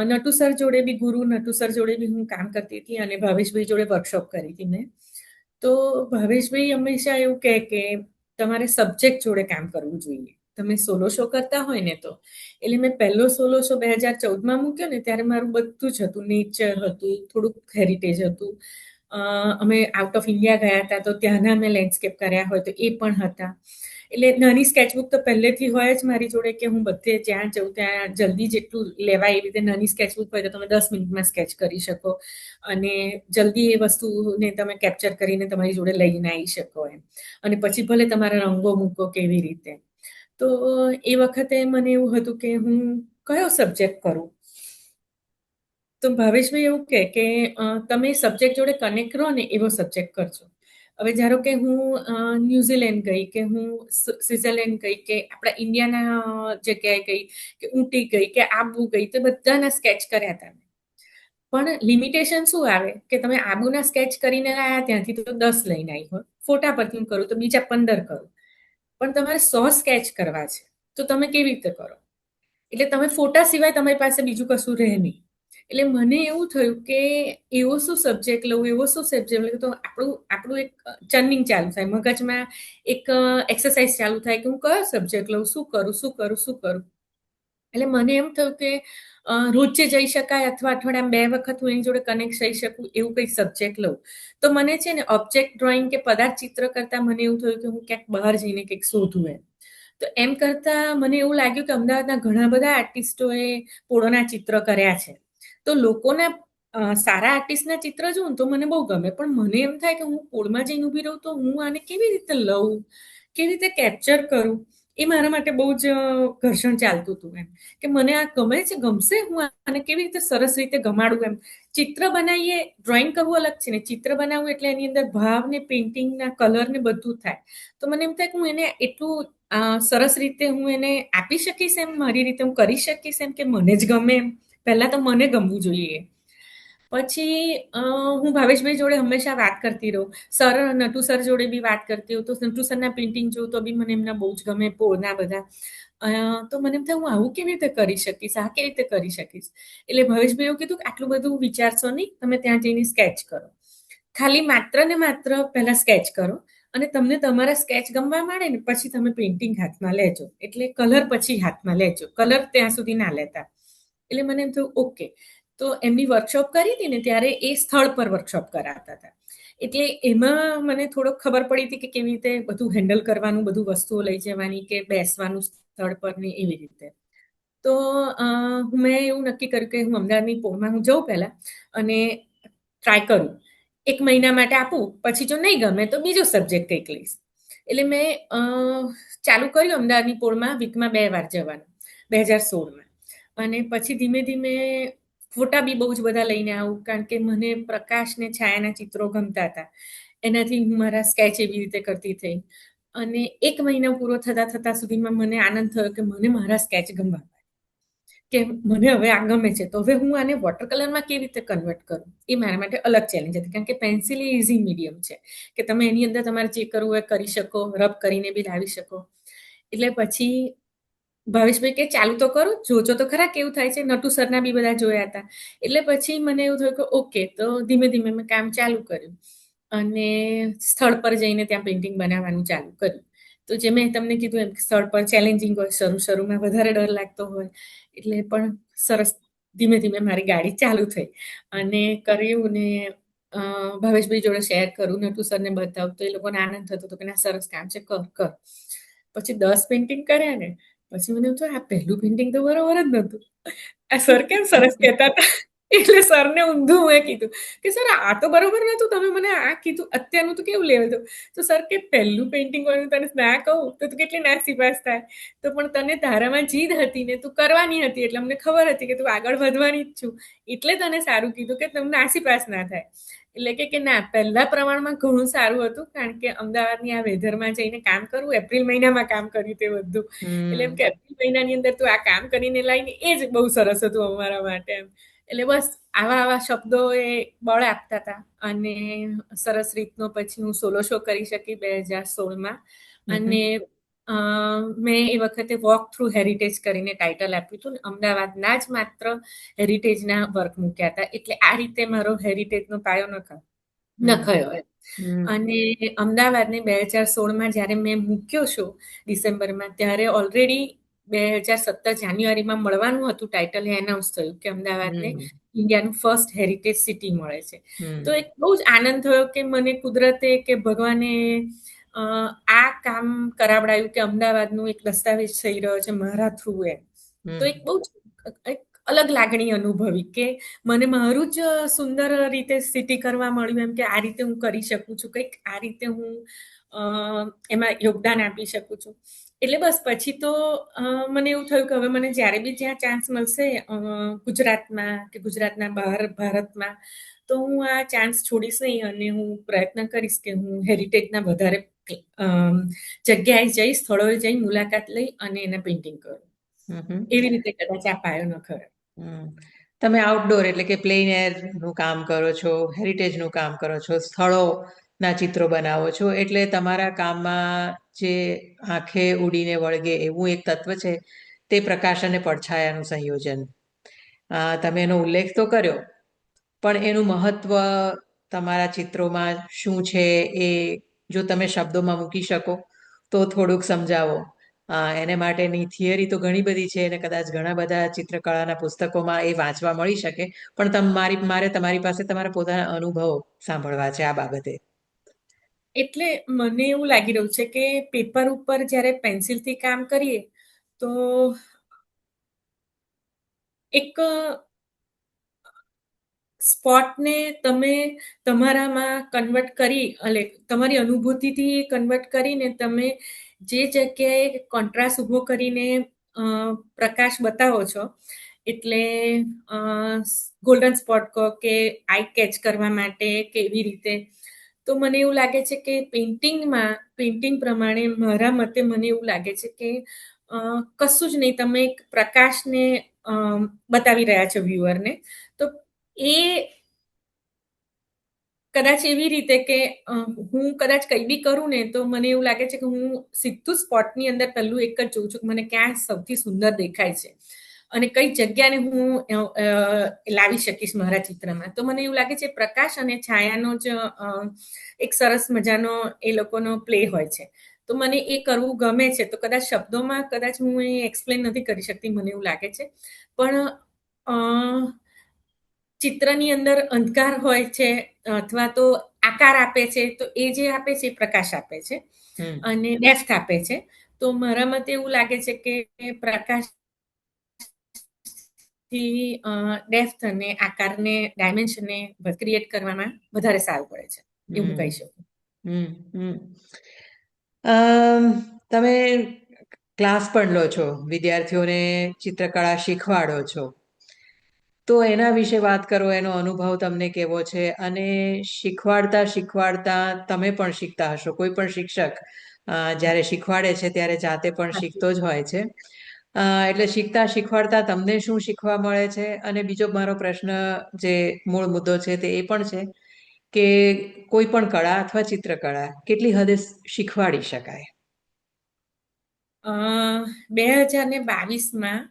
નટુ સર જોડે બી ગુરુ નટુ સર જોડે બી હું કામ કરતી હતી અને ભાવેશભાઈ જોડે વર્કશોપ કરી હતી મેં. તો ભાવેશભાઈ હંમેશા એવું કહે કે તમારે સબ્જેક્ટ જોડે કામ કરવું જોઈએ. તમે સોલો શો કરતા હોય ને તો. એટલે મેં પહેલો સોલો શો 2014માં મૂક્યો ને ત્યારે મારું બધું જ હતું. નેચર હતું, થોડુંક હેરિટેજ હતું. અમે આઉટ ઓફ ઇન્ડિયા ગયા હતા તો ત્યાંના મેં લેન્ડસ્કેપ કર્યા હોય તો એ પણ હતા. એટલે નાની સ્કેચબુક તો પહેલેથી હોય જ મારી જોડે કે હું બધે જ્યાં જઉં ત્યાં જલ્દી જેટલું લેવાય એવી રીતે નાની સ્કેચબુક હોય તો તમે 10 મિનિટમાં સ્કેચ કરી શકો અને જલ્દી એ વસ્તુને તમે કેપ્ચર કરીને તમારી જોડે લઈને આવી શકો એમ. અને પછી ભલે તમારા રંગો મૂકો કેવી રીતે. તો એ વખતે મને એવું હતું કે હું કયો સબ્જેક્ટ કરું. તો ભાવેશભાઈ એવું કે તમે સબ્જેક્ટ જોડે કનેક્ટ રહો ને એવો સબ્જેક્ટ કરજો. હવે ધારો કે હું ન્યુઝીલેન્ડ ગઈ કે હું સ્વિટ્ઝરલેન્ડ ગઈ કે આપણા ઇન્ડિયાના જગ્યાએ ગઈ કે ઊટી ગઈ કે આબુ ગઈ તો બધાના સ્કેચ કર્યા હતા. પણ લિમિટેશન શું આવે કે તમે આબુના સ્કેચ કરીને લાયા ત્યાંથી તો 10 લઈને આવી હોય, ફોટા પરથી હું કરું તો બીજા 15 કરું. પણ તમારે 100 સ્કેચ કરવા છે તો તમે કેવી રીતે કરો? એટલે તમે ફોટા સિવાય તમારી પાસે બીજું કશું રહે નહીં. એટલે મને એવું થયું કે એવો શું સબ્જેક્ટ લઉં, એવો શું સબ્જેક્ટ લઉં તો આપણું એક ચર્નિંગ ચાલુ થાય, મગજમાં એક એક્સરસાઇઝ ચાલુ થાય કે હું કયો સબ્જેક્ટ લઉં, શું કરું. એટલે મને એમ થયું કે રોજે જઈ શકાય અથવા અઠવાડિયામાં 2 વખત હું એની જોડે કનેક્ટ થઈ શકું એવું કંઈક સબ્જેક્ટ લઉં. તો મને છે ને ઓબ્જેક્ટ ડ્રોઈંગ કે પદાર્થ ચિત્ર કરતા મને એવું થયું કે હું ક્યાંક બહાર જઈને કંઈક શોધું એમ. તો એમ કરતા મને એવું લાગ્યું કે અમદાવાદના ઘણા બધા આર્ટિસ્ટોએ પોળોના ચિત્ર કર્યા છે. તો લોકોના સારા આર્ટિસ્ટના ચિત્ર જોઉં તો મને બહુ ગમે, પણ મને એમ થાય કે હું પોળમાં જઈને ઊભી રહું તો હું આને કેવી રીતે લઉં, કેવી રીતે કેપ્ચર કરું, એ મારા માટે બહુ જ ઘર્ષણ ચાલતું હતું એમ. કે મને આ ગમશે, હું આને કેવી રીતે સરસ રીતે ગમાડું એમ. ચિત્ર બનાવીએ, ડ્રોઈંગ કરવું અલગ છે ને ચિત્ર બનાવવું એટલે એની અંદર ભાવ ને પેઇન્ટિંગના કલર ને બધું થાય. તો મને એમ થાય કે હું એને એટલું સરસ રીતે હું એને આપી શકીશ એમ, મારી રીતે હું કરી શકીશ એમ કે મને જ ગમે એમ. પહેલા તો મને ગમવું જોઈએ. પછી હું ભાવેશભાઈ જોડે હંમેશા વાત કરતી રહું. નટુ સર જોડે બી વાત કરતી હોઉં તો નટુ સરના પેઇન્ટિંગ જોઉં તો બી મને એમના બહુ જ ગમે પોળના બધા. તો મને એમ થાય હું આવું કેવી રીતે કરી શકીશ, આ કેવી રીતે કરી શકીશ. એટલે ભાવેશભાઈ એવું કીધું કે આટલું બધું વિચારશો નહીં, તમે ત્યાં જઈને સ્કેચ કરો. ખાલી માત્ર ને માત્ર પહેલા સ્કેચ કરો અને તમને તમારા સ્કેચ ગમવા માંડે ને પછી તમે પેઇન્ટિંગ હાથમાં લેજો. એટલે કલર પછી હાથમાં લેજો, કલર ત્યાં સુધી ના લેતા. એટલે મને એમ થયું ઓકે. તો એમની વર્કશોપ કરી હતી ને ત્યારે એ સ્થળ પર વર્કશોપ કરાવતા હતા. એટલે એમાં મને થોડોક ખબર પડી હતી કે કેવી રીતે બધું હેન્ડલ કરવાનું, બધું વસ્તુઓ લઈ જવાની કે બેસવાનું સ્થળ પર ને એવી રીતે. તો મેં એવું નક્કી કર્યું કે હું અમદાવાદની પોળમાં હું જઉં પહેલા અને ટ્રાય કરું. 1 મહિના માટે આપું, પછી જો નહીં ગમે તો બીજો સબ્જેક્ટ કંઈક લઈશ. એટલે મેં ચાલુ કર્યું અમદાવાદની પોળમાં વીકમાં 2 વાર જવાનું 2016માં. અને પછી ધીમે ધીમે ફોટા બી બહુ જ બધા લઈને આવું કારણ કે મને પ્રકાશ ને છાયાના ચિત્રો ગમતા હતા. એનાથી હું મારા સ્કેચ એવી રીતે કરતી થઈ. અને 1 મહિનો પૂરો થતા સુધીમાં મને આનંદ થયો કે મને મારા સ્કેચ ગમવા, કે મને હવે આ ગમે છે. તો હવે હું આને વોટર કલરમાં કેવી રીતે કન્વર્ટ કરું, એ મારા માટે અલગ ચેલેન્જ હતી. કારણ કે પેન્સિલ એ ઇઝી મીડિયમ છે કે તમે એની અંદર તમારે જે કરવું એ કરી શકો, રબ કરીને બી લાવી શકો. એટલે પછી ભાવેશભાઈ કે ચાલુ તો કરો, જોજો તો ખરા કેવું થાય છે. નટુ સરના બી બધા જોયા હતા. એટલે પછી મને એવું થયું કે ઓકે. તો ધીમે ધીમે મેં કામ ચાલુ કર્યું અને સ્થળ પર જઈને ત્યાં પેઇન્ટિંગ બનાવવાનું ચાલુ કર્યું. તો જે મેં તમને કીધું એમ સ્થળ પર ચેલેન્જિંગ હોય, શરૂમાં વધારે ડર લાગતો હોય. એટલે પણ સરસ ધીમે ધીમે મારી ગાડી ચાલુ થઈ અને કર્યું ને ભાવેશભાઈ જોડે શેર કરું, નટુ સરને બતાવું તો એ લોકોને આનંદ થતો હતો કે ના સરસ કામ છે, કર. પછી 10 પેઇન્ટિંગ કર્યા ને પછી મને એવું થયું આ પહેલું પેઇન્ટિંગ તો બરોબર જ નહોતું. આ સર કેમ સરસ કહેતા હતા. એટલે સરને ઊંધું મેં કીધું કે સર આ તો બરોબર નતું, તમે મને આ કીધું, અત્યારનું તો કેવું લેવલ હતું. તો સર કે પહેલું પેઇન્ટિંગ વાળું તને ના કહું તો તું કેટલી નાસીપાસ થાય, તો પણ તને તારામાં જીદ હતી ને તું કરવાની હતી, એટલે અમને ખબર હતી કે તું આગળ વધવાની જ છું, એટલે તને સારું કીધું કે તમને નાસીપાસ ના થાય. એટલે કે ના, પહેલા પ્રમાણમાં ઘણું સારું હતું, કારણ કે અમદાવાદની આ વેધરમાં જઈને કામ કરવું, એપ્રિલ મહિનામાં કામ કર્યું તે બધું, એટલે એમ કે એપ્રિલ મહિનાની અંદર તું આ કામ કરીને લાવીને એ જ બહુ સરસ હતું અમારા માટે એમ. એટલે બસ આવા આવા શબ્દો એ બળ આપતા હતા, અને સરસ રીતનો પછી હું સોલો શો કરી શકી 2016માં. અને મેં એ વખતે વોક થ્રુ હેરિટેજ કરીને ટાઇટલ આપ્યું હતું, અમદાવાદના જ માત્ર હેરિટેજના વર્ક મૂક્યા હતા, એટલે આ રીતે મારો હેરિટેજનો પાયો નખાયો. અને અમદાવાદને 2016માં જ્યારે મેં મૂક્યો શો ડિસેમ્બરમાં, ત્યારે ઓલરેડી 2017 જાન્યુઆરીમાં મળવાનું હતું ટાઇટલ, એ એનાઉન્સ થયું કે અમદાવાદને ઇન્ડિયાનું ફર્સ્ટ હેરિટેજ સિટી મળે છે. તો એક બહુ જ આનંદ થયો કે મને કુદરતે કે ભગવાને આ કામ કરાવડાયું કે અમદાવાદનું એક દસ્તાવેજ થઈ રહ્યો છે મારા થ્રુ એમ. તો એક બહુ જ એક અલગ લાગણી અનુભવી કે મને મારું જ સુંદર રીતે સિટી કરવા મળ્યું, એમ કે આ રીતે હું કરી શકું છું, કંઈક આ રીતે હું એમાં યોગદાન આપી શકું છું. એટલે બસ પછી તો મને એવું થયું કે હવે મને જ્યારે બી જ્યાં ચાન્સ મળશે ગુજરાતમાં કે ગુજરાતના બહાર ભારતમાં, તો હું આ ચાન્સ છોડીશ નહીં, અને હું પ્રયત્ન કરીશ કે હું હેરિટેજના વધારે જગ્યાએ જઈ, સ્થળોએ જઈ, મુલાકાત લઈ અને એના પેઇન્ટિંગ કરું. એવી રીતે કદાચ આ પાયો ન ખરો. તમે આઉટડોર એટલે કે પ્લેન એરનું કામ કરો છો, હેરિટેજનું કામ કરો છો, સ્થળોના ચિત્રો બનાવો છો, એટલે તમારા કામમાં જે આંખે ઉડીને વળગે એવું એક તત્વ છે તે પ્રકાશ અને પડછાયાનું સંયોજન. તમે એનો ઉલ્લેખ તો કર્યો, પણ એનું મહત્વ તમારા ચિત્રોમાં શું છે એ જો તમે શબ્દોમાં મૂકી શકો તો થોડુંક સમજાવો. એને માટેની થિયરી તો ઘણી બધી છે, અને કદાચ ઘણા બધા ચિત્રકળાના પુસ્તકોમાં એ વાંચવા મળી શકે, પણ મારે તમારી પાસે તમારા પોતાના અનુભવો સાંભળવા છે આ બાબતે. એટલે મને એવું લાગી રહ્યું છે કે પેપર ઉપર જ્યારે પેન્સિલથી કામ કરીએ તો એક સ્પોટને તમે તમારામાં કન્વર્ટ કરી, એટલે તમારી અનુભૂતિથી કન્વર્ટ કરીને તમે જે જગ્યાએ કોન્ટ્રાસ્ટ ઊભો કરીને પ્રકાશ બતાવો છો, એટલે ગોલ્ડન સ્પોટ કહો કે આઈ કેચ કરવા માટે કે એવી રીતે, તો મને એવું લાગે છે કે પેઇન્ટિંગ પ્રમાણે મારા મતે મને એવું લાગે છે કે કશું જ નહીં, તમે એક પ્રકાશને બતાવી રહ્યા છો વ્યુઅરને, તો એ કદાચ એવી રીતે કે હું કદાચ કંઈ બી કરું ને તો મને એવું લાગે છે કે હું સીધું સ્પોટની અંદર પહેલું એક જ જોઉં છું કે મને ક્યાં સૌથી સુંદર દેખાય છે અને કઈ જગ્યાને હું લાવી શકીશ મારા ચિત્રમાં. તો મને એવું લાગે છે પ્રકાશ અને છાયાનો જ એક સરસ મજાનો એ લોકોનો પ્લે હોય છે. તો મને એ કરવું ગમે છે. તો કદાચ શબ્દોમાં કદાચ હું એ એક્સપ્લેન નથી કરી શકતી, મને એવું લાગે છે. પણ ચિત્રની અંદર અંધકાર હોય છે અથવા તો આકાર આપે છે, તો એ જે આપે છે એ પ્રકાશ આપે છે અને ડેપ્થ આપે છે. તો મારા મતે એવું લાગે છે કે પ્રકાશ થી ડેપ્થ અને આકારને, ડાયમેન્શનને ક્રિએટ કરવામાં વધારે સારું પડે છે, એવું હું કહી શકું. તમે ક્લાસ પણ લો છો, વિદ્યાર્થીઓને ચિત્રકળા શીખવાડો છો, તો એના વિશે વાત કરો. એનો અનુભવ તમને કેવો છે? અને શીખવાડતા તમે પણ શીખતા હશો. કોઈ પણ શિક્ષક જ્યારે શીખવાડે છે ત્યારે જાતે પણ શીખતો જ હોય છે. એટલે શીખવાડતા તમને શું શીખવા મળે છે? અને બીજો મારો પ્રશ્ન, જે મૂળ મુદ્દો છે, તે એ પણ છે કે કોઈ પણ કળા અથવા ચિત્રકળા કેટલી હદે શીખવાડી શકાય? 2022માં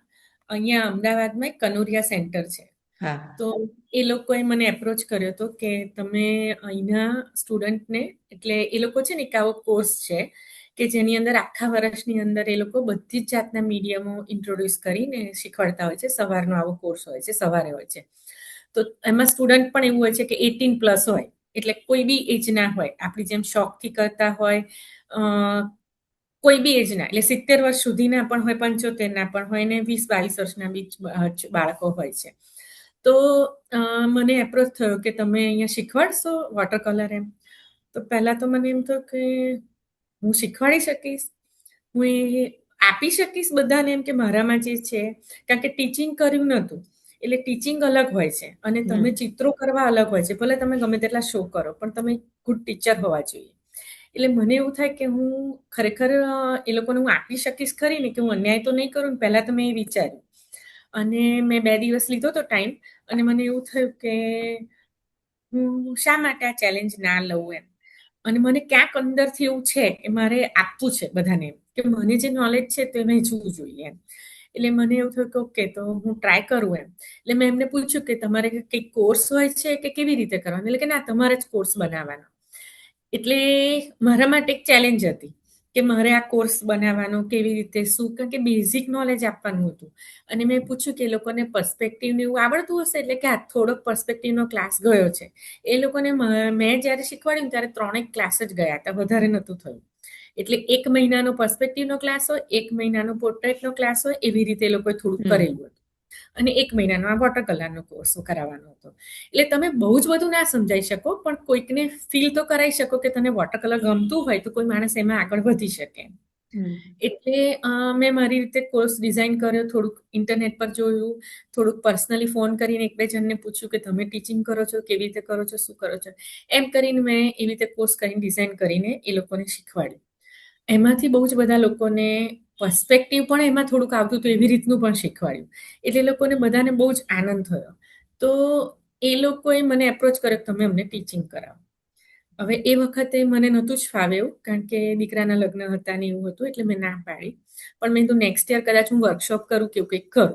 અહીંયા અમદાવાદમાં એક કનોરિયા સેન્ટર છે. તો એ લોકોએ મને એપ્રોચ કર્યો હતો કે તમે અહીંના સ્ટુડન્ટને, એટલે એ લોકો છે ને એક આવો કોર્સ છે કે જેની અંદર આખા વર્ષની અંદર એ લોકો બધી જ જાતના મીડિયમો ઇન્ટ્રોડ્યુસ કરીને શીખવાડતા હોય છે. સવારનો આવો કોર્સ હોય છે, સવારે હોય છે. તો એમાં સ્ટુડન્ટ પણ એવું હોય છે કે 18+ હોય, એટલે કોઈ બી એજના હોય, આપણી જેમ શોખથી કરતા હોય, કોઈ બી એજના, એટલે 70 વર્ષ સુધીના પણ હોય, 75ના પણ હોય, ને 20-22 વર્ષના બી બાળકો હોય છે. તો મને એપ્રોચ થયો કે તમે અહીંયા શીખવાડશો વોટર કલર એમ. તો પહેલાં તો મને એમ થયું કે હું શીખવાડી શકીશ, હું એ આપી શકીશ બધાને એમ કે મારામાં જે છે, કારણ કે ટીચિંગ કર્યું નહોતું. એટલે ટીચિંગ અલગ હોય છે અને તમે ચિત્રો કરવા અલગ હોય છે. ભલે તમે ગમે તેટલા શો કરો પણ તમે ગુડ ટીચર હોવા જોઈએ. એટલે મને એવું થાય કે હું ખરેખર એ લોકોને હું આપી શકીશ ખરી ને, કે હું અન્યાય તો નહીં કરું ને, પહેલાં તો મેં એ વિચાર્યું. અને મેં 2 દિવસ લીધો તો ટાઈમ અને મને એવું થયું કે હું શા માટે આ ચેલેન્જ ના લઉં એમ. અને મને ક્યાંક અંદરથી એવું છે કે મારે આપવું છે બધાને એમ, કે મને જે નોલેજ છે તે વહેંચવું જોઈએ એમ. એટલે મને એવું થયું કે ઓકે તો હું ટ્રાય કરું એમ. એટલે મેં એમને પૂછ્યું કે તમારે કંઈક કોર્સ હોય છે કે કેવી રીતે કરવાનું? એટલે કે ના, તમારે જ કોર્સ બનાવવાનો. એટલે મારા માટે એક ચેલેન્જ હતી કે મારે આ કોર્સ બનાવવાનો કેવી રીતે, શું, કારણ કે બેઝિક નોલેજ આપવાનું હતું. અને મેં પૂછ્યું કે એ લોકોને પર્સ્પેક્ટિવ ને એવું આવડતું હશે, એટલે કે આ થોડોક પર્સ્પેક્ટિવનો ક્લાસ ગયો છે. એ લોકોને મેં જ્યારે શીખવાડ્યું ત્યારે 3 ક્લાસ જ ગયા હતા, વધારે નહોતું થયું. એટલે 1 મહિનાનો પર્સ્પેક્ટિવનો ક્લાસ હોય, 1 મહિનાનો પોર્ટ્રેટનો ક્લાસ હોય, એવી રીતે એ લોકોએ થોડુંક કરેલું હતું. અને 1 મહિનાનો આ વોટર કલરનો કોર્સ કરાવવાનો હતો. એટલે તમે બહુ જ બધું ના સમજાઈ શકો, પણ કોઈકને ફીલ તો કરાવી શકો કે તને વોટર કલર ગમતું હોય તો કોઈ માણસ એમાં આગળ વધી શકે. એટલે મેં મારી રીતે કોર્સ ડિઝાઇન કર્યો, થોડુંક ઇન્ટરનેટ પર જોયું, થોડુંક પર્સનલી ફોન કરીને 1-2 જણને પૂછ્યું કે તમે ટીચિંગ કરો છો, કેવી રીતે કરો છો, શું કરો છો. એમ કરીને મેં એવી રીતે કોર્સ કરીને ડિઝાઇન કરીને એ લોકોને શીખવાડ્યું. એમાંથી બહુ જ બધા લોકોને પર્સ્પેક્ટિવ પણ એમાં થોડુંક આવતું હતું, એવી રીતનું પણ શીખવાડ્યું. એટલે એ લોકોને બધાને બહુ જ આનંદ થયો. તો એ લોકોએ મને એપ્રોચ કર્યો કે તમે અમને ટીચિંગ કરાવો. હવે એ વખતે મને નહોતું જ ફાવે એવું, કારણ કે દીકરાના લગ્ન હતા ને એવું હતું, એટલે મેં ના પાડી. પણ મેં કીધું નેક્સ્ટ યર કદાચ હું વર્કશોપ કરું કે એવું કંઈક કરું.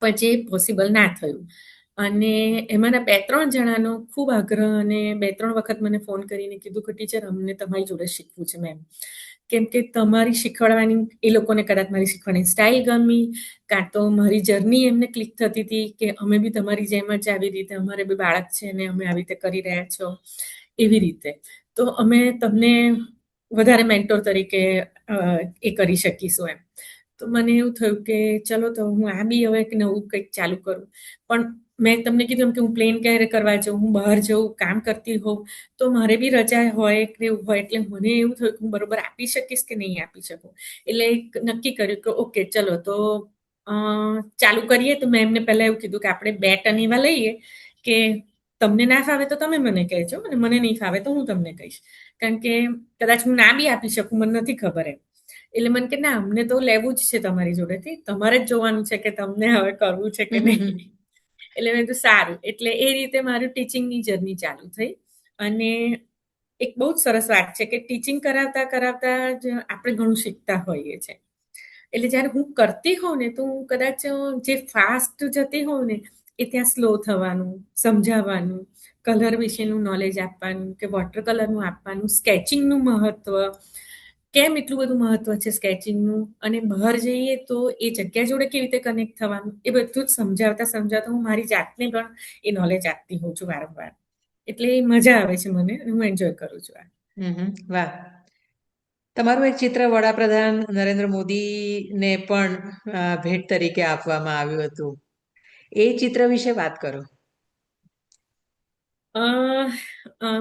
પણ જે પોસિબલ ના થયું. અને એમાંના 2-3 જણાનો ખૂબ આગ્રહ અને 2-3 વખત મને ફોન કરીને કીધું કે ટીચર અમને તમારી જોડે શીખવું છે મેમ. કેમ કે તમારી શીખવાડવાની, એ લોકોને કદાચ મારી શીખવાની સ્ટાઇલ ગમી, કાં તો મારી જર્ની એમને ક્લિક થતી હતી કે અમે બી તમારી જેમ જ આવી રીતે, અમારે બી બાળક છે ને અમે આવી રીતે કરી રહ્યા છો, એવી રીતે. તો અમે તમને વધારે મેન્ટોર તરીકે એ કરી શકીશું એમ. તો મને એવું થયું કે ચલો તો હું આ બી હવે નવું કંઈક ચાલુ કરું. પણ મેં તમને કીધું એમ કે હું પ્લેન ક્યારે કરવા જાઉં, હું બહાર જાઉં, કામ કરતી હોઉં, તો મારે બી રજા હોય કે એવું હોય, એટલે મને એવું થયું કે હું બરોબર આપી શકીશ કે નહીં આપી શકું. એટલે નક્કી કર્યું કે ઓકે ચલો તો ચાલુ કરીએ. તો મેં એમને પહેલાં એવું કીધું કે આપણે 2 ટન એવા લઈએ કે તમને ના ફાવે તો તમે મને કહેજો અને મને નહીં ફાવે તો હું તમને કહીશ. કારણ કે કદાચ હું ના બી આપી શકું, મને નથી ખબર એમ. એટલે મને કે ના, અમને તો લેવું જ છે તમારી જોડેથી, તમારે જ જોવાનું છે કે તમને હવે કરવું છે કે નહીં. એટલે મેં કીધું સારું. એટલે એ રીતે મારું ટીચિંગની જર્ની ચાલુ થઈ. અને એક બહુ જ સરસ વાત છે કે ટીચિંગ કરાવતા કરાવતા જ આપણે ઘણું શીખતા હોઈએ છીએ. એટલે જ્યારે હું કરતી હોઉં ને, તો હું કદાચ જે ફાસ્ટ જતી હોઉં ને, એ ત્યાં સ્લો થવાનું, સમજાવવાનું, કલર વિશેનું નોલેજ આપવાનું, કે વોટર કલરનું આપવાનું, સ્કેચિંગનું મહત્વ, કેમ એટલું બધું મહત્વ છે સ્કેચિંગનું, અને બહાર જઈએ તો એ જગ્યા જોડે કેવી રીતે કનેક્ટ થવાનું, એ બધું જ સમજાવતા સમજાવતા હું મારી જાતને પણ એ નોલેજ આપતી હોઉં છું વારંવાર. એટલે મજા આવે છે મને અને હું એન્જોય કરું છું આ. વાહ! તમારું એક ચિત્ર વડાપ્રધાન નરેન્દ્ર મોદીને પણ ભેટ તરીકે આપવામાં આવ્યું હતું. એ ચિત્ર વિશે વાત કરો.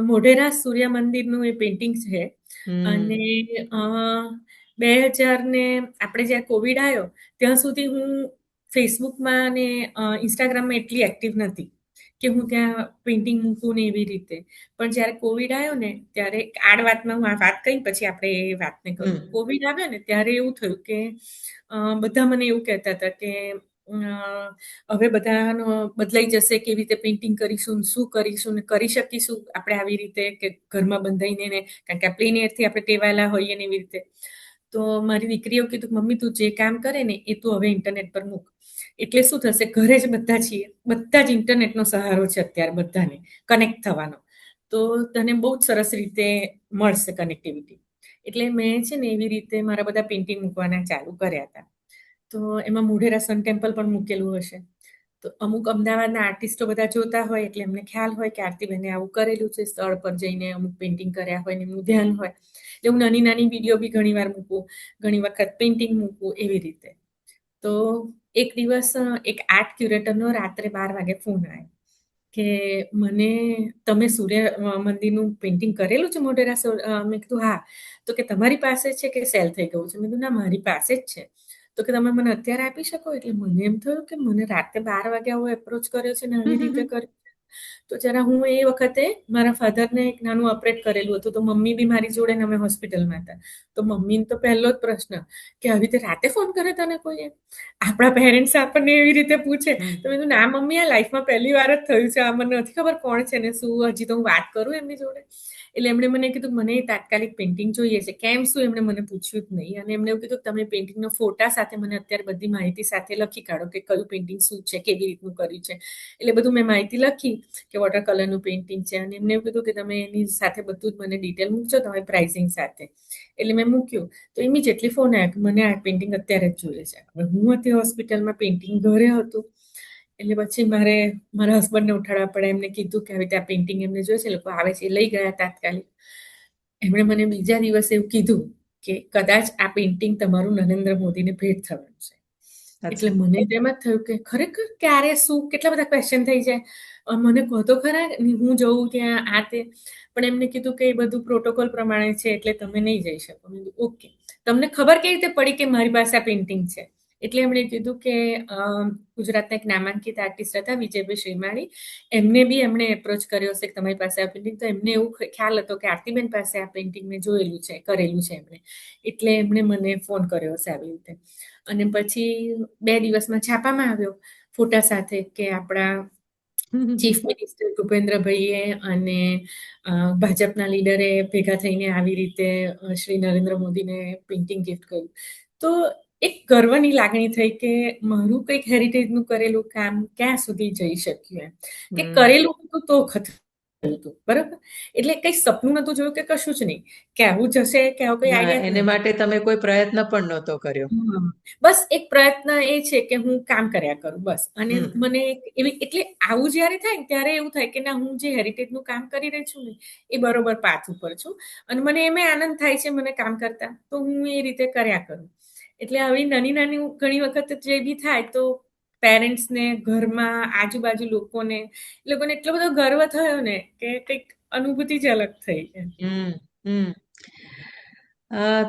મોઢેરા સૂર્ય મંદિરનું એ પેઇન્ટિંગ છે. અને 2000 ને આપણે જ્યારે કોવિડ આવ્યો ત્યાં સુધી હું ફેસબુકમાં અને ઇન્સ્ટાગ્રામમાં એટલી એક્ટિવ નથી કે હું ત્યાં પેઇન્ટિંગ મૂકું ને એવી રીતે. પણ જ્યારે કોવિડ આવ્યો ને ત્યારે આ વાતમાં હું આ વાત કહી પછી આપણે એ વાતને કરું. કોવિડ આવ્યો ને ત્યારે એવું થયું કે બધા મને એવું કહેતા હતા કે હવે બધાનો બદલાઈ જશે, કેવી રીતે પેઇન્ટિંગ કરીશું, શું કરીશું ને કરી શકીશું આપણે આવી રીતે કે ઘરમાં બંધાઈને ને, કારણ કે આ પ્લેન એરથી આપણે ટેવાયેલા હોઈએ ને એવી રીતે. તો મારી દીકરીઓ કીધું મમ્મી તું જે કામ કરે ને એ તું હવે ઇન્ટરનેટ પર મૂક. એટલે શું થશે, ઘરે જ બધા છીએ, બધા જ ઇન્ટરનેટનો સહારો છે અત્યારે બધાને કનેક્ટ થવાનો. તો તને બહુ જ સરસ રીતે મળશે કનેક્ટિવિટી. એટલે મેં છે ને એવી રીતે મારા બધા પેઇન્ટિંગ મૂકવાના ચાલુ કર્યા હતા. તો એમાં મોઢેરા સન ટેમ્પલ પણ મૂકેલું હશે. તો અમુક અમદાવાદના આર્ટિસ્ટો બધા જોતા હોય એટલે એમને ખ્યાલ હોય કે આરતીબેને આવું કરેલું છે, સ્થળ પર જઈને અમુક પેઇન્ટિંગ કર્યા હોય ને એમનું ધ્યાન હોય. એટલે હું નાની નાની વિડીયો બી ઘણી વાર મૂકું, ઘણી વખત પેઇન્ટિંગ મૂકું એવી રીતે. તો એક દિવસ એક આર્ટ ક્યુરેટરનો રાત્રે 12 વાગે ફોન આવ્યો કે મને તમે સૂર્ય મંદિરનું પેઇન્ટિંગ કરેલું છે મોઢેરા મેં કીધું હા. તો કે તમારી પાસે છે કે સેલ થઈ ગયું છે? મેં કીધું ના, મારી પાસે જ છે. તો કે તમે મને અત્યારે આપી શકો? એટલે મને એમ થયું કે મને રાતે 12 વાગે આવો એપ્રોચ કર્યો છે ને આવી રીતે કર્યો. તો જરા હું એ વખતે મારા ફાધરને એક નાનું ઓપરેટ કરેલું હતું, તો મમ્મી બી મારી જોડે ને અમે હોસ્પિટલમાં હતા. તો મમ્મીને તો પહેલો જ પ્રશ્ન કે આવી રીતે રાતે ફોન કરે તને કોઈએ? આપણા પેરેન્ટ્સ આપણને એવી રીતે પૂછે. તો મેં કીધું ના મમ્મી, આ લાઈફમાં પહેલી વાર જ થયું છે, આ મને નથી ખબર કોણ છે ને શું. હજી તો હું વાત કરું એમની જોડે. એટલે એમણે મને કીધું મને તાત્કાલિક પેઇન્ટિંગ જોઈએ છે. કેમ શું એમણે મને પૂછ્યું જ નહીં. અને એમણે એવું કીધું તમે પેઇન્ટિંગનો ફોટા સાથે મને અત્યારે બધી માહિતી સાથે લખી કાઢો કે કયું પેઇન્ટિંગ શું છે, કેવી રીતનું કર્યું છે. એટલે બધું મેં માહિતી લખી કે વોટર કલરનું પેઇન્ટિંગ છે. અને એમને એવું કીધું કે તમે એની સાથે બધું જ મને ડિટેલ મૂકજો, તમારી પ્રાઇસિંગ સાથે. એટલે મેં મૂક્યું તો ઇમિડિયેટલી ફોન આવ્યો કે મને આ પેઇન્ટિંગ અત્યારે જ જોઈએ છે. હવે હું હતી હોસ્પિટલમાં, પેઇન્ટિંગ ઘરે હતું. એટલે પછી મારે મારા હસબન્ડને ઉઠાડવા પડે. એમને કીધું કે આવી રીતે આ પેઇન્ટિંગ એમને જોઈએ છે, લોકો આવે છે. એ લઈ ગયા તાત્કાલિક. એમણે મને બીજા દિવસે એવું કીધું કે કદાચ આ પેઇન્ટિંગ તમારું નરેન્દ્ર મોદીને ભેટ થવાનું છે. એટલે મને એમ જ થયું કે ખરેખર ક્યારે, શું, કેટલા બધા ક્વેશ્ચન થઈ જાય. મને કહો તો ખરા હું જઉં ત્યાં આ તે. પણ એમને કીધું કે એ બધું પ્રોટોકોલ પ્રમાણે છે એટલે તમે નહીં જઈ શકો. ઓકે, તમને ખબર કેવી રીતે પડી કે મારી પાસે આ પેઇન્ટિંગ છે? એટલે એમણે કીધું કે ગુજરાતના એક નામાંકિત આર્ટિસ્ટ હતા વિજયભાઈ શ્રીમાળી, એમણે એપ્રોચ કર્યો હશે કે તમારી પાસે આ પેઇન્ટિંગ. તો એમને એવું ખ્યાલ હતો કે આરતીબેન પાસે આ પેઇન્ટિંગ મેં જોયેલું છે, કરેલું છે એમણે. એટલે એમણે મને ફોન કર્યો હશે આવી રીતે. અને પછી 2 દિવસમાં છાપામાં આવ્યો ફોટા સાથે કે આપણા ચીફ મિનિસ્ટર ભૂપેન્દ્રભાઈએ અને ભાજપના લીડરે ભેગા થઈને આવી રીતે શ્રી નરેન્દ્ર મોદીને પેઇન્ટિંગ ગિફ્ટ કર્યું. તો એક ગર્વની લાગણી થઈ કે મારું કંઈક હેરિટેજનું કરેલું કામ ક્યાં સુધી જઈ શક્યું એમ. કે કરેલું હતું તો થયું હતું, બરાબર. એટલે કઈ સપનું નતું જોયું કે કશું જ નહીં કે આવું જશે કે આવું કઈ આઈડિયા જ એને નથી. માટે તમે કોઈ પ્રયત્ન પણ નહોતો કર્યો. બસ એક પ્રયત્ન એ છે કે હું કામ કર્યા કરું બસ. અને મને એવી, એટલે આવું જયારે થાય ને ત્યારે એવું થાય કે ના, હું જે હેરિટેજનું કામ કરી રહી છું ને એ બરોબર પાથ ઉપર છું. અને મને એમાં આનંદ થાય છે મને કામ કરતા, તો હું એ રીતે કર્યા કરું. એટલે આવી નાની નાની ઘણી વખત જે બી થાય તો પેરેન્ટ્સને, ઘરમાં આજુબાજુ લોકોને એટલો બધો ગર્વ થયો ને કે કંઈક અનુભૂતિ જ અલગ થઈ.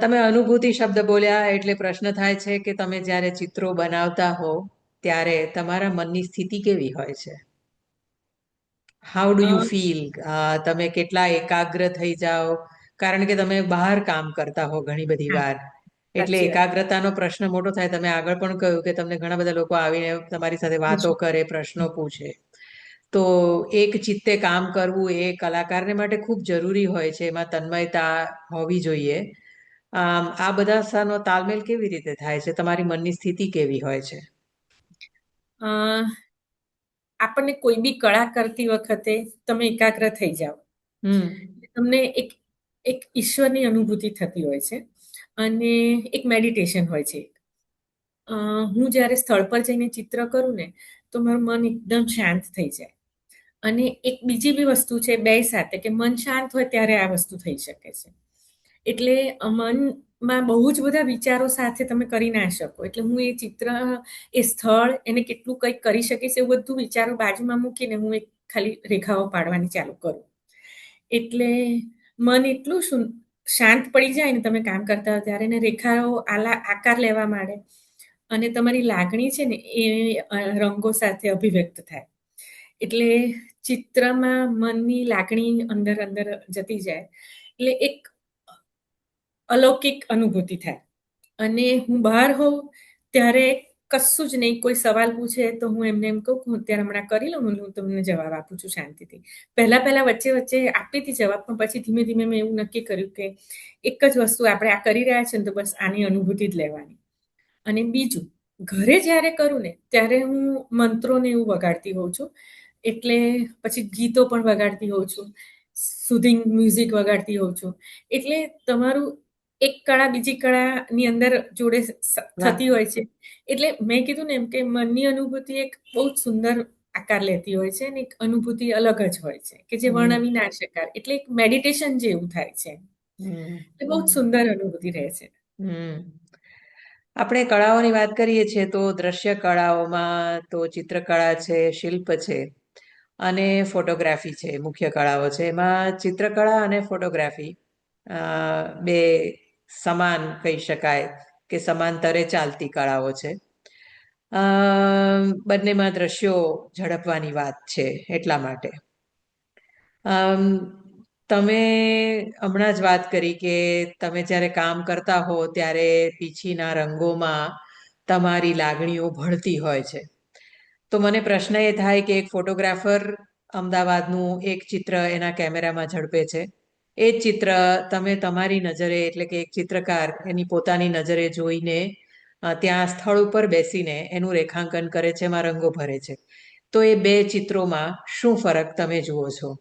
તમે અનુભૂતિ શબ્દ બોલ્યા એટલે પ્રશ્ન થાય છે કે તમે જ્યારે ચિત્રો બનાવતા હો ત્યારે તમારા મનની સ્થિતિ કેવી હોય છે? How do you feel? તમે કેટલા એકાગ્ર થઈ જાઓ? કારણ કે તમે બહાર કામ કરતા હો ઘણી બધી વાર, એટલે સાચી વાત. એકાગ્રતાનો પ્રશ્ન મોટો થાય. તમે આગળ પણ કહ્યું કે તમને ઘણા બધા લોકો આવીને તમારી સાથે વાતો કરે, પ્રશ્નો પૂછે. તો એક ચિત્તે કામ કરવું એ કલાકારને માટે ખૂબ જરૂરી હોય છે. એમાં તન્મયતા હોવી જોઈએ. આ બધા સાનો તાલમેલ કેવી રીતે થાય છે? તમારી મનની સ્થિતિ કેવી હોય છે? આપણને કોઈ બી કળા કરતી વખતે તમે એકાગ્ર થઈ જાઓ, તમને એક એક ઈશ્વરની અનુભૂતિ થતી હોય છે અને એક મેડિટેશન હોય છે. હું જ્યારે સ્થળ પર જઈને ચિત્ર કરું ને તો મારું મન એકદમ શાંત થઈ જાય. અને એક બીજી બી વસ્તુ છે બે સાથે, કે મન શાંત હોય ત્યારે આ વસ્તુ થઈ શકે છે. એટલે મનમાં બહુ જ બધા વિચારો સાથે તમે કરી ના શકો. એટલે હું એ ચિત્ર, એ સ્થળ, એને કેટલું કંઈક કરી શકીશ એવું બધું વિચારો બાજુમાં મૂકીને હું એક ખાલી રેખાઓ પાડવાની ચાલુ કરું. એટલે મન એટલું શાંત પડી જાય ને તમે કામ કરતા હોય ત્યારે, એને રેખાઓ આકાર લેવા માંડે અને તમારી લાગણી છે ને એ રંગો સાથે અભિવ્યક્ત થાય. એટલે ચિત્રમાં મનની લાગણી અંદર અંદર જતી જાય એટલે એક અલૌકિક અનુભૂતિ થાય. અને હું બહાર હોઉં ત્યારે કશું જ નહીં, કોઈ સવાલ પૂછે તો હું એમને એમ કહું કે હું અત્યારે હમણાં કરી લઉં, હું તમને જવાબ આપું છું શાંતિથી. પહેલા વચ્ચે આપતી હતી જવાબ, પણ પછી ધીમે ધીમે મેં એવું નક્કી કર્યું કે એક જ વસ્તુ આપણે આ કરી રહ્યા છે ને તો બસ આની અનુભૂતિ જ લેવાની. અને બીજું, ઘરે જ્યારે કરું ને ત્યારે હું મંત્રોને એવું વગાડતી હોઉં છું. એટલે પછી ગીતો પણ વગાડતી હોઉં છું, સુધિંગ મ્યુઝિક વગાડતી હોઉં છું. એટલે તમારું એક કળા બીજી કળાની અંદર જોડે થતી હોય છે. એટલે મેં કીધું ને એમ કે મનની અનુભૂતિ એક બહુ જ સુંદર આકાર લેતી હોય છે અને એક અનુભૂતિ અલગ જ હોય છે કે જે વર્ણવી ના શકાય. એટલે એક મેડિટેશન જેવું થાય છે. એ બહુ જ સુંદર અનુભૂતિ રહે છે. આપણે કળાઓની વાત કરીએ છીએ તો દ્રશ્ય કળાઓમાં તો ચિત્રકળા છે, શિલ્પ છે અને ફોટોગ્રાફી છે, મુખ્ય કળાઓ છે. એમાં ચિત્રકળા અને ફોટોગ્રાફી બે સમાન કહી શકાય કે સમાંતરે ચાલતી કળાઓ છે. બંનેમાં દ્રશ્યો ઝડપવાની વાત છે એટલા માટે. તમે હમણાં જ વાત કરી કે તમે જ્યારે કામ કરતા હો ત્યારે પીંછીના રંગોમાં તમારી લાગણીઓ ભળતી હોય છે. તો મને પ્રશ્ન એ થાય કે એક ફોટોગ્રાફર અમદાવાદનું એક ચિત્ર એના કેમેરામાં ઝડપે છે. એ જ ચિત્ર તમે તમારી નજરે એટલે કે એક ચિત્રકાર એની પોતાની નજરે જોઈને ત્યાં સ્થળ ઉપર બેસીને એનું રેખાંકન કરે છે, એમાં રંગો ભરે છે. તો એ બે ચિત્રોમાં શું ફરક તમે જુઓ છો?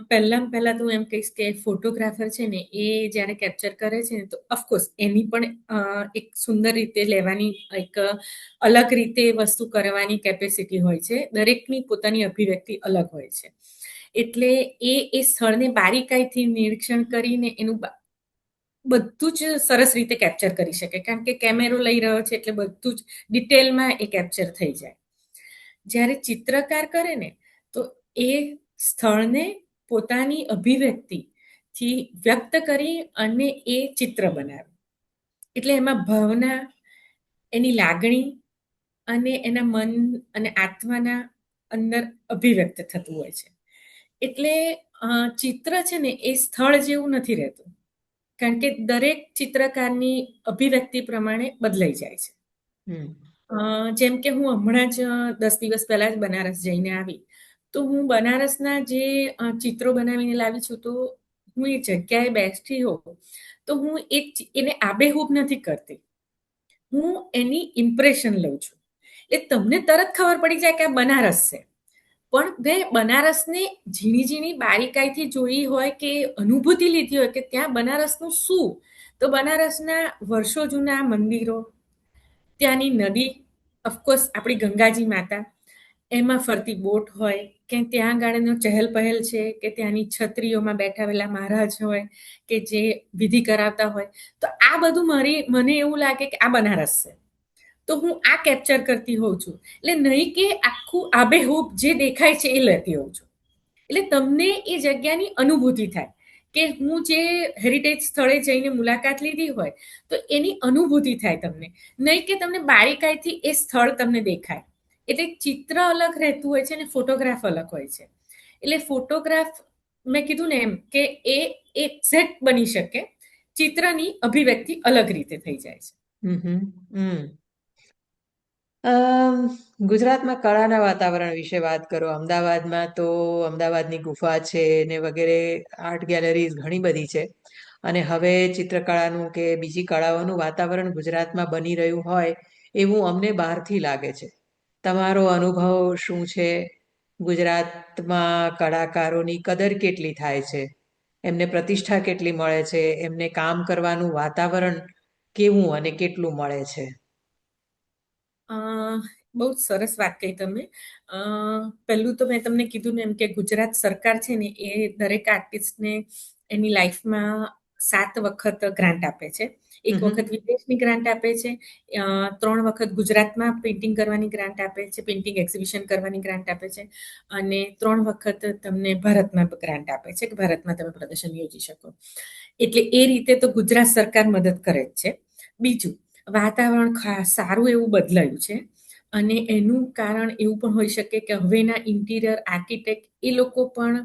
પહેલા તો હું એમ કહીશ કે ફોટોગ્રાફર છે ને એ જ્યારે કેપ્ચર કરે છે ને તો ઓફકોર્સ એની પણ એક સુંદર રીતે લેવાની એક અલગ રીતે વસ્તુ કરવાની કેપેસિટી હોય છે. દરેકની પોતાની અભિવ્યક્તિ અલગ હોય છે. એટલે એ સ્થળને બારીકાઈથી નિરીક્ષણ કરીને એનું બધું જ સરસ રીતે કેપ્ચર કરી શકે, કારણ કે કેમેરો લઈ રહ્યો છે એટલે બધું જ ડિટેલમાં એ કેપ્ચર થઈ જાય. જ્યારે ચિત્રકાર કરે ને તો એ સ્થળને પોતાની અભિવ્યક્તિથી વ્યક્ત કરી અને એ ચિત્ર બનાવે. એટલે એમાં ભાવના, એની લાગણી અને એના મન અને આત્માના અંદર અભિવ્યક્ત થતું હોય છે. એટલે ચિત્ર છે ને એ સ્થળ જેવું નથી રહેતું, કારણ કે દરેક ચિત્રકારની અભિવ્યક્તિ પ્રમાણે બદલાઈ જાય છે. જેમ કે હું હમણાં જ 10 દિવસ પહેલા જ બનારસ જઈને આવી, તો હું બનારસના જે ચિત્રો બનાવીને લાવી છું, તો હું એ જગ્યાએ બેસતી હોઉં તો હું એને આબેહૂબ નથી કરતી, હું એની ઇમ્પ્રેશન લઉં છું. એટલે તમને તરત ખબર પડી જાય કે આ બનારસ છે. પણ મેં બનારસને ઝીણી ઝીણી બારીકાઈથી જોઈ હોય કે અનુભૂતિ લીધી હોય કે ત્યાં બનારસનું શું, તો બનારસના વર્ષો જૂના મંદિરો, ત્યાંની નદી, ઓફકોર્સ આપણી ગંગાજી માતા, એમાં ફરતી બોટ હોય કે ત્યાં આગળનો ચહેલ પહેલ છે કે ત્યાંની છત્રીઓમાં બેઠાવેલા મહારાજ હોય કે જે વિધિ કરાવતા હોય, તો આ બધું મને એવું લાગે કે આ બનારસ છે. તો હું આ કેપ્ચર કરતી હોઉં છું. એટલે નહીં કે આખું આબેહૂબ જે દેખાય છે એ લેતી હોઉં છું. એટલે તમને એ જગ્યાની અનુભૂતિ થાય કે હું જે હેરિટેજ સ્થળે જઈને મુલાકાત લીધી હોય તો એની અનુભૂતિ થાય તમને, નહીં કે તમને બારીકાઈથી એ સ્થળ તમને દેખાય. એટલે ચિત્ર અલગ રહેતું હોય છે અને ફોટોગ્રાફ અલગ હોય છે. એટલે ફોટોગ્રાફ મેં કીધું ને એમ કે એ એક્ઝેક્ટ બની શકે, ચિત્રની અભિવ્યક્તિ અલગ રીતે થઈ જાય છે. ગુજરાતમાં કળાના વાતાવરણ વિશે વાત કરો. અમદાવાદમાં તો અમદાવાદની ગુફા છે ને વગેરે આર્ટ ગેલેરીઝ ઘણી બધી છે. અને હવે ચિત્રકળાનું કે બીજી કળાઓનું વાતાવરણ ગુજરાતમાં બની રહ્યું હોય એવું અમને બહારથી લાગે છે. તમારો અનુભવ શું છે? ગુજરાતમાં કલાકારોની કદર કેટલી થાય છે? એમને પ્રતિષ્ઠા કેટલી મળે છે? એમને કામ કરવાનું વાતાવરણ કેવું અને કેટલું મળે છે? બહુ જ સરસ વાત કહી તમે. પહેલું તો મેં તમને કીધું ને એમ કે ગુજરાત સરકાર છે ને એ દરેક આર્ટિસ્ટને એની લાઈફમાં 7 વખત ગ્રાન્ટ આપે છે. એક વખત વિદેશની ગ્રાન્ટ આપે છે, 3 વખત ગુજરાતમાં પેઇન્ટિંગ કરવાની ગ્રાન્ટ આપે છે, પેઇન્ટિંગ એક્ઝિબિશન કરવાની ગ્રાન્ટ આપે છે, અને 3 વખત તમને ભારતમાં ગ્રાન્ટ આપે છે કે ભારતમાં તમે પ્રદર્શન યોજી શકો. એટલે એ રીતે તો ગુજરાત સરકાર મદદ કરે જ છે. બીજું, વાતાવરણ સારું એવું બદલાયું છે અને એનું કારણ એવું પણ હોઈ શકે કે હવેના ઇન્ટિરિયર આર્કિટેક્ટ એ લોકો પણ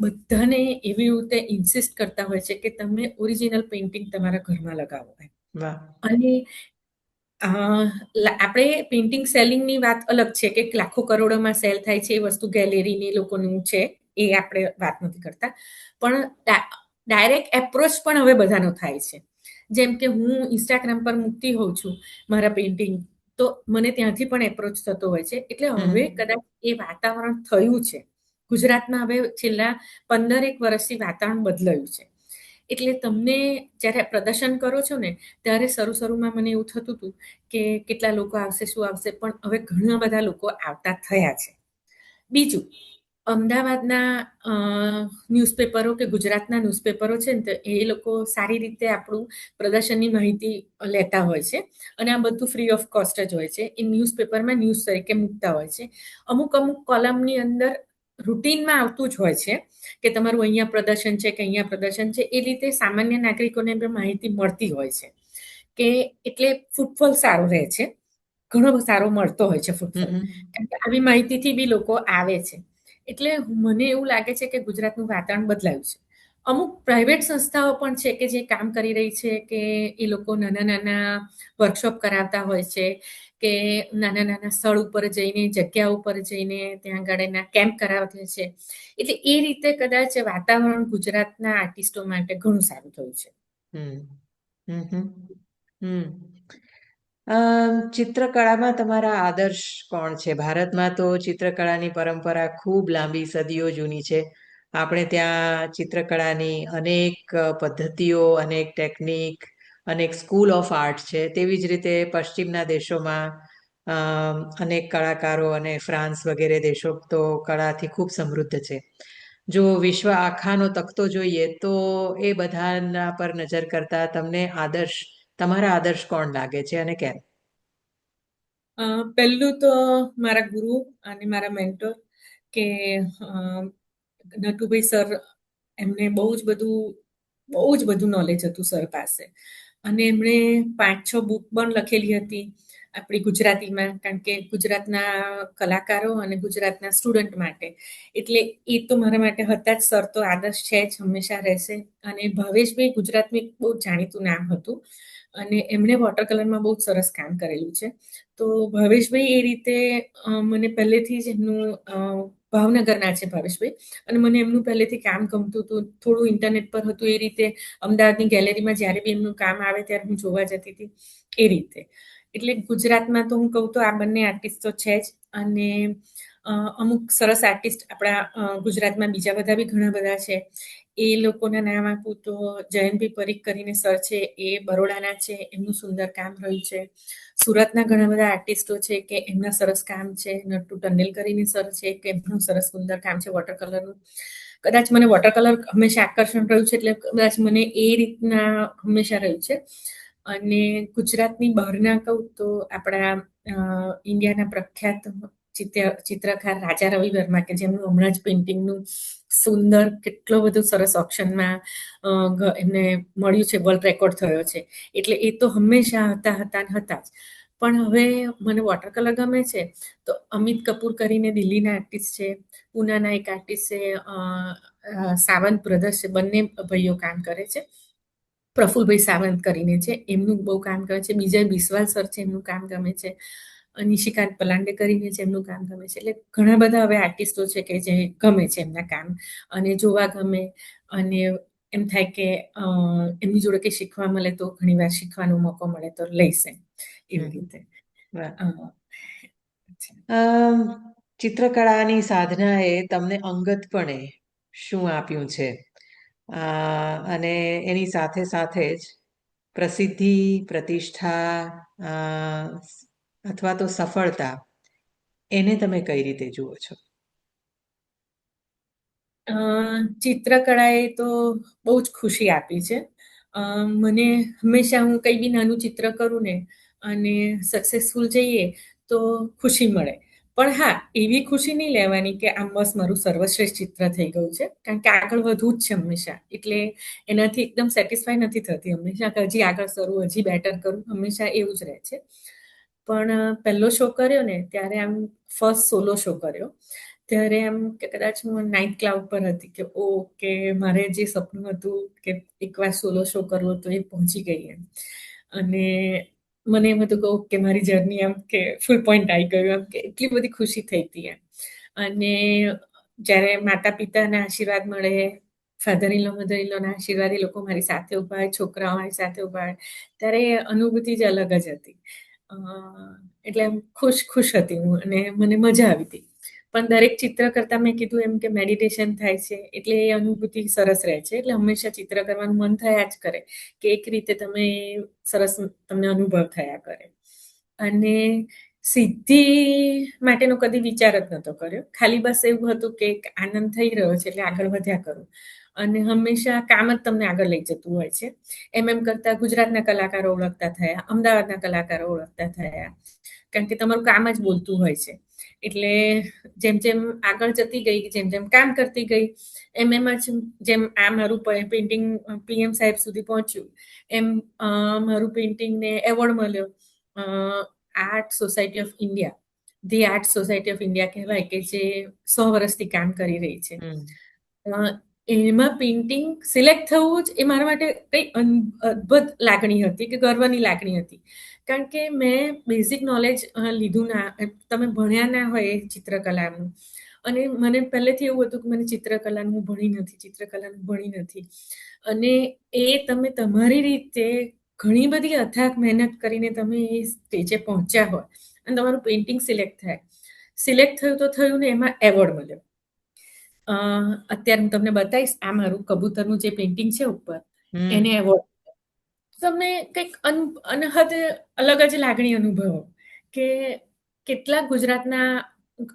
બધાને એવી રીતે ઇન્સિસ્ટ કરતા હોય છે કે તમે ઓરિજિનલ પેઇન્ટિંગ તમારા ઘરમાં લગાવો. અને આપણે પેઇન્ટિંગ સેલિંગની વાત અલગ છે કે લાખો કરોડોમાં સેલ થાય છે, એ વસ્તુ ગેલેરીની લોકોનું છે, એ આપણે વાત નથી કરતા. પણ ડાયરેક્ટ એપ્રોચ પણ હવે બધાનો થાય છે. જેમ કે હું ઇન્સ્ટાગ્રામ પર મૂકતી હોઉં છું મારા પેઇન્ટિંગ, તો મને ત્યાંથી પણ એપ્રોચ થતો હોય છે. એટલે હવે કદાચ એ વાતાવરણ થયું છે ગુજરાતમાં. હવે છેલ્લા 15 વર્ષથી વાતાવરણ બદલાયું છે. એટલે તમને જ્યારે પ્રદર્શન કરો છો ને ત્યારે શરૂમાં મને એવું થતું હતું કે કેટલા લોકો આવશે, શું આવશે, પણ હવે ઘણા બધા લોકો આવતા થયા છે. બીજું, અમદાવાદના ન્યૂઝપેપરો કે ગુજરાતના ન્યૂઝપેપરો છે ને, તો એ લોકો સારી રીતે આપણું પ્રદર્શનની માહિતી લેતા હોય છે. અને આ બધું ફ્રી ઓફ કોસ્ટ જ હોય છે. એ ન્યૂઝપેપરમાં ન્યૂઝ તરીકે મૂકતા હોય છે. અમુક અમુક કોલમની અંદર રૂટીનમાં આવતું જ હોય છે કે તમારું અહીંયા પ્રદર્શન છે કે અહીંયા પ્રદર્શન છે. એ રીતે સામાન્ય નાગરિકોને પણ માહિતી મળતી હોય છે. કે એટલે ફૂટફોલ સારો રહે છે, ઘણો સારો મળતો હોય છે ફૂટફોલ. કારણ કે આવી માહિતીથી બી લોકો આવે છે. એટલે મને એવું લાગે છે કે ગુજરાતનું વાતાવરણ બદલાયું છે. અમુક પ્રાઇવેટ સંસ્થાઓ પણ છે કે જે કામ કરી રહી છે, કે એ લોકો નાના નાના વર્કશોપ કરાવતા હોય છે, કે નાના નાના સ્થળ ઉપર જઈને, જગ્યા ઉપર જઈને ત્યાં આગળ એના કેમ્પ કરાવતા છે. એટલે એ રીતે કદાચ વાતાવરણ ગુજરાતના આર્ટિસ્ટો માટે ઘણું સારું થયું છે. ચિત્રકળામાં તમારા આદર્શ કોણ છે? ભારતમાં તો ચિત્રકળાની પરંપરા ખૂબ લાંબી સદીઓ જૂની છે. આપણે ત્યાં ચિત્રકળાની અનેક પદ્ધતિઓ, અનેક ટેકનિક, અનેક સ્કૂલ ઓફ આર્ટ છે. તેવી જ રીતે પશ્ચિમના દેશોમાં અનેક કલાકારો અને ફ્રાન્સ વગેરે દેશો તો કળાથી ખૂબ સમૃદ્ધ છે. જો વિશ્વ આખાનો તખતો જોઈએ તો એ બધાના પર નજર કરતા તમને તમારા આદર્શ કોણ લાગે છે અને કેમ? પહેલું તો મારા ગુરુ અને મારા મેન્ટર કે નટુભાઈ સર. એમને બહુ જ બધું નોલેજ હતું સર પાસે. અને એમણે 5-6 બુક પણ લખેલી હતી આપણી ગુજરાતીમાં, કારણ કે ગુજરાતના કલાકારો અને ગુજરાતના સ્ટુડન્ટ માટે. એટલે એ તો મારા માટે હતા જ સર, તો આદર્શ છે જ, હંમેશા રહેશે. અને ભાવેશભાઈ ગુજરાતનું એક બહુ જાણીતું નામ હતું, અને એમણે વોટર કલરમાં બહુ સરસ કામ કરેલું છે. તો ભાવેશભાઈ એ રીતે મને પહેલેથી જ એમનું ભાવનગરના છે ભાવેશભાઈ, અને મને એમનું પહેલેથી કામ ગમતું હતું. થોડું ઇન્ટરનેટ પર હતું એ રીતે. અમદાવાદની ગેલેરીમાં જ્યારે બી એમનું કામ આવે ત્યારે હું જોવા જતી હતી એ રીતે. એટલે ગુજરાતમાં તો હું કહું તો આ બંને આર્ટિસ્ટ તો છે જ. અને અમુક સરસ આર્ટિસ્ટ આપણા ગુજરાતમાં બીજા બધા બી ઘણા બધા છે. એ લોકોના નામ આપું તો જયંતભાઈ પરીખ કરીને સર છે, એ બરોડાના છે, એમનું સુંદર કામ રહ્યું છે. સુરતના ઘણા બધા આર્ટિસ્ટો છે કે એમના સરસ કામ છે. નટ્ટુ ટંડેલ કરીને સર છે કે એમનું સરસ સુંદર કામ છે વોટર કલરનું. કદાચ મને વોટર કલર હંમેશા આકર્ષણ રહ્યું છે, એટલે કદાચ મને એ રીતના હંમેશા રહ્યું છે. અને ગુજરાતની બહારના કહું તો આપણા ઇન્ડિયાના પ્રખ્યાત ચિત્રકાર રાજા રવિ વર્મા, કે જેમનું હમણાં જ પેઇન્ટિંગનું સુંદર, કેટલો બધો સરસ ઓપ્શનમાં એમને મળ્યું છે, વર્લ્ડ રેકોર્ડ થયો છે. એટલે એ તો હંમેશા હતા જ. પણ હવે મને વોટર કલર ગમે છે તો અમિત કપૂર કરીને દિલ્હીના આર્ટિસ્ટ છે, પુનાના એક આર્ટિસ્ટ છે, સાવંત બ્રધર્સ છે, બંને ભાઈઓ કામ કરે છે. પ્રફુલભાઈ સાવંત કરીને છે, એમનું બહુ કામ ગમે છે. બીજા બિસ્વાલ સર છે, એમનું કામ ગમે છે. નિશિકાંત પલાંડે કરીને છે, એમનું કામ ગમે છે. એટલે ઘણા બધા હવે આર્ટિસ્ટો છે કે જે ગમે છે એમના કામ, અને જોવા ગમે. અને એમ થાય કે એમની જોડે કંઈ શીખવા મળે તો ઘણી વાર શીખવાનો મોકો મળે તો લઈશ એવી રીતે. ચિત્રકળાની સાધનાએ તમને અંગતપણે શું આપ્યું છે? અને એની સાથે સાથે જ પ્રસિદ્ધિ, પ્રતિષ્ઠા અથવા તો સફળતા, એને તમે કઈ રીતે જુઓ છો? ચિત્રકળાએ તો બહુ જ ખુશી આપી છે. મને હંમેશા હું કંઈ બી નાનું ચિત્ર કરું ને અને સક્સેસફુલ જઈએ તો ખુશી મળે. પણ હા, એવી ખુશી નહીં લેવાની કે આમ બસ મારું સર્વશ્રેષ્ઠ ચિત્ર થઈ ગયું છે, કારણ કે આગળ વધવું જ છે હંમેશા. એટલે એનાથી એકદમ સેટિસ્ફાય નથી થતી હંમેશા, કે હજી આગળ કરું, હજી બેટર કરું, હંમેશા એવું જ રહે છે. પણ પહેલો શો કર્યો ને ત્યારે આમ ફર્સ્ટ સોલો શો કર્યો ત્યારે એમ કે કદાચ હું 9th ક્લાઉડ પર હતી કે કે મારે જે સપનું હતું કે એકવાર સોલો શો કરવો તો એ પહોંચી ગઈ એમ. અને મને એમ હતું કહું કે મારી જર્ની એમ કે ફૂલ પોઈન્ટ આવી ગયું, એમ કે એટલી બધી ખુશી થઈ હતી એમ. અને જ્યારે માતા પિતાના આશીર્વાદ મળે, father in law, mother in લોના આશીર્વાદ, એ લોકો મારી સાથે ઉભા હોય, છોકરાઓ મારી સાથે ઉભા હોય, ત્યારે અનુભૂતિ જ અલગ જ હતી. એટલે ખુશ હતી હું, અને મને મજા આવી હતી. પણ દરેક ચિત્ર કરતા મેં કીધું એમ કે મેડિટેશન થાય છે, એટલે એ અનુભૂતિ સરસ રહે છે. એટલે હંમેશા ચિત્ર કરવાનું મન થયા જ કરે, કે એક રીતે તમે સરસ તમને અનુભવ થયા કરે. અને સિદ્ધિ માટેનો કદી વિચાર જ નહોતો કર્યો. ખાલી બસ એવું હતું કે એક આનંદ થઈ રહ્યો છે એટલે આગળ વધ્યા કરું. અને હંમેશા કામ જ તમને આગળ લઈ જતું હોય છે. એમ કરતા ગુજરાતના કલાકારો ઓળખતા થયા, અમદાવાદના કલાકારો ઓળખતા થયા. કારણ કે તમારું કામ જ બોલતું હોય છે. એટલે જેમ જેમ આગળ જતી ગઈ, જેમ જેમ કામ કરતી ગઈ, એમ જ જેમ આ મારું પેઇન્ટિંગ PM સાહેબ સુધી પહોંચ્યું, એમ મારું પેઇન્ટિંગને એવોર્ડ મળ્યો. Art society of India, the art society of India કહેવાય, કે જે 100 વર્ષથી કામ કરી રહી છે. એમાં પેઇન્ટિંગ સિલેક્ટ થવું જ એ મારા માટે કંઈ અદ્ભુત લાગણી હતી, કે ગર્વની લાગણી હતી. કારણ કે મેં બેઝિક નોલેજ લીધું ના, તમે ભણ્યા ના હોય ચિત્રકલાનું. અને મને પહેલેથી એવું હતું કે મને ચિત્રકલાનું હું ભણી નથી. અને એ તમે તમારી રીતે ઘણી બધી અથાગ મહેનત કરીને તમે એ સ્ટેજે પહોંચ્યા હોય અને તમારું પેઇન્ટિંગ સિલેક્ટ થયું તો થયું ને, એમાં એવોર્ડ મળ્યો. અત્યારે હું તમને બતાવીશ, આ મારું કબૂતરનું જે પેઇન્ટિંગ છે ઉપર, એને એવોર્ડ. તમને કંઈક અનહદ અલગ જ લાગણી અનુભવો, કે કેટલાક ગુજરાતના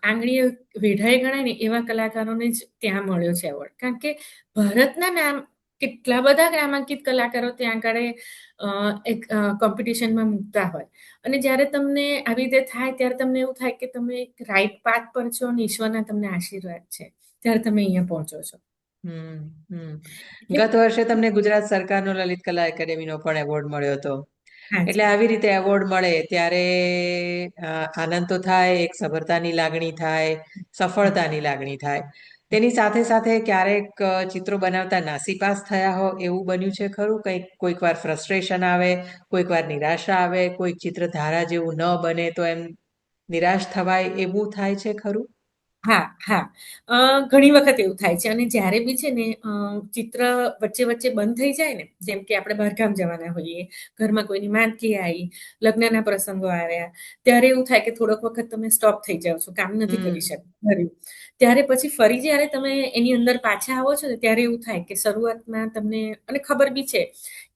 આંગળીએ વેઢાઈ ગણાય ને એવા કલાકારોને જ ત્યાં મળ્યો છે એવોર્ડ. કારણ કે ભારતના નામ કેટલા બધા નામાંકિત કલાકારો ત્યાં આગળ એક કોમ્પિટિશનમાં મૂકતા હોય. અને જ્યારે તમને આવી રીતે થાય ત્યારે તમને એવું થાય કે તમે એક રાઈટ પાથ પર છો અને ઈશ્વરના તમને આશીર્વાદ છે, ત્યારે તમે અહીંયા પહોંચો છો. ગત વર્ષે તમને ગુજરાત સરકારનો લલિત કલા એકેડેમીનો પણ એવોર્ડ મળ્યો હતો. એટલે આવી રીતે એવોર્ડ મળે ત્યારે આનંદ તો થાય, એક સફળતાની લાગણી થાય, સફળતાની લાગણી થાય. તેની સાથે સાથે ક્યારેક ચિત્રો બનાવતા નાસીપાસ થયા હો એવું બન્યું છે ખરું? કોઈક વાર ફ્રસ્ટ્રેશન આવે, કોઈક વાર નિરાશા આવે, કોઈક ચિત્ર ધારા જેવું ન બને તો એમ નિરાશ થવાય, એવું થાય છે ખરું? હા. ઘણી વખત એવું થાય છે. અને જ્યારે બી છે ને ચિત્ર વચ્ચે વચ્ચે બંધ થઈ જાય ને, જેમ કે આપણે બહારગામ જવાના હોઈએ, ઘરમાં કોઈની માંદગી આવી, લગ્નના પ્રસંગો આવ્યા, ત્યારે એવું થાય કે થોડોક વખત તમે સ્ટોપ થઈ જાઓ છો, કામ નથી કરી શકતા. ત્યારે પછી ફરી જ્યારે તમે એની અંદર પાછા આવો છો ને, ત્યારે એવું થાય કે શરૂઆતમાં તમને, અને ખબર બી છે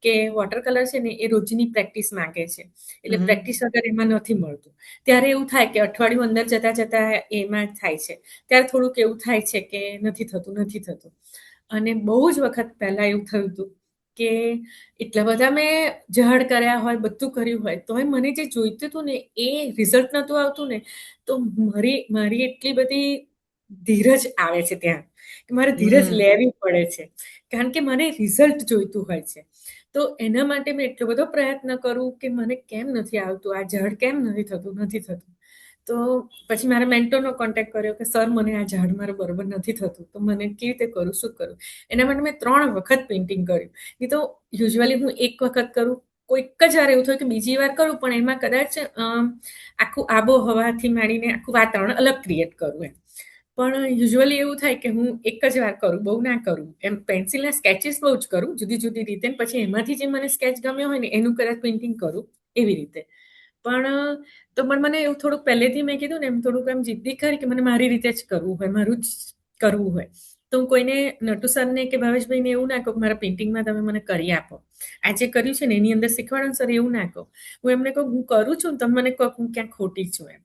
કે વોટર કલર છે ને એ રોજની પ્રેક્ટિસ માંગે છે, એટલે પ્રેક્ટિસ વગર એમાં નથી મળતું. ત્યારે એવું થાય કે અઠવાડિયું અંદર જતા એમાં થાય છે, ત્યારે થોડુંક એવું થાય છે કે નથી થતું. અને બહુ જ વખત પહેલા એવું થયું હતું કે એટલા બધા મેં ઝાડ કર્યા હોય, બધું કર્યું હોય, તોય મને જે જોઈતું હતું ને એ રિઝલ્ટ નહોતું આવતું ને, તો મારી એટલી બધી ધીરજ આવે છે ત્યાં, કે મારે ધીરજ લેવી પડે છે, કારણ કે મને રિઝલ્ટ જોઈતું હોય છે. તો એના માટે મેં એટલો બધો પ્રયત્ન કરું કે મને કેમ નથી આવતું, આ ઝાડ કેમ નથી થતું. તો પછી મારા મેન્ટરનો કોન્ટેક્ટ કર્યો કે સર, મને આ ઝાડ મારે બરોબર નથી થતું, તો મને કેવી રીતે કરું, શું કરું? એના માટે મેં 3 વખત પેઇન્ટિંગ કર્યું. એ તો યુઝ્યુઅલી હું એક વખત કરું, કોઈક જ વાર એવું થયું કે બીજી વાર કરું, પણ એમાં કદાચ આખું આબોહવાથી માંડીને આખું વાતાવરણ અલગ ક્રિએટ કરું એમ. પણ યુઝ્યુઅલી એવું થાય કે હું એક જ વાર કરું, બહુ ના કરું. એમ પેન્સિલના સ્કેચીસ બહુ જ કરું, જુદી રીતે. પછી એમાંથી જે મને સ્કેચ ગમ્યો હોય ને એનું કદાચ પેઇન્ટિંગ કરું, એવી રીતે. પણ મને એવું થોડુંક પહેલેથી મેં કીધું ને, એમ થોડુંક એમ જિદ્દી ખરી કે મને મારી રીતે જ કરવું હોય, મારું જ કરવું હોય. તો હું કોઈને, નટુ સરને કે ભાવેશભાઈને એવું ના કહું મારા પેઇન્ટિંગમાં તમે મને કરી આપો, આ જે કર્યું છે ને એની અંદર શીખવાડો સર, એવું ના કહું. હું એમને કહું હું કરું છું, તમે મને કહો હું ક્યાંક ખોટી છું એમ.